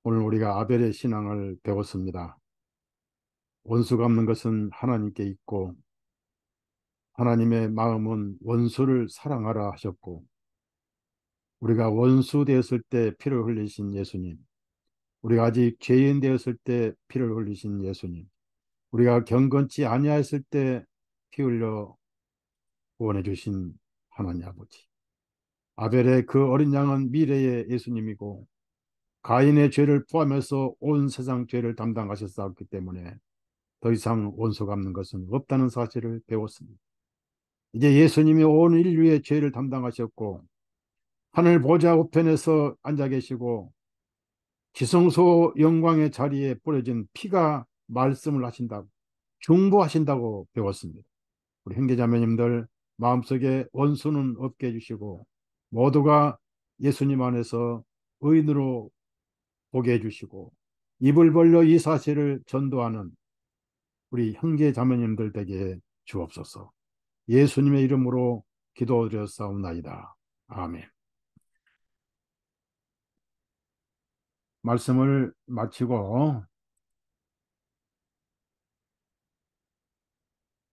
오늘 우리가 아벨의 신앙을 배웠습니다. 원수 갚는 것은 하나님께 있고 하나님의 마음은 원수를 사랑하라 하셨고 우리가 원수 되었을 때 피를 흘리신 예수님, 우리가 아직 죄인 되었을 때 피를 흘리신 예수님, 우리가 경건치 아니하였을 때 피 흘려 구원해 주신 하나님 아버지, 아벨의 그 어린 양은 미래의 예수님이고 가인의 죄를 포함해서 온 세상 죄를 담당하셨었기 때문에 더 이상 원수 갚는 것은 없다는 사실을 배웠습니다. 이제 예수님이 온 인류의 죄를 담당하셨고 하늘 보좌 우편에서 앉아 계시고 지성소 영광의 자리에 뿌려진 피가 말씀을 하신다고 중보하신다고 배웠습니다. 우리 형제자매님들 마음속에 원수는 없게 해주시고 모두가 예수님 안에서 의인으로 보게 해주시고 입을 벌려 이 사실을 전도하는 우리 형제자매님들 되게 주옵소서. 예수님의 이름으로 기도드렸사옵나이다. 아멘. 말씀을 마치고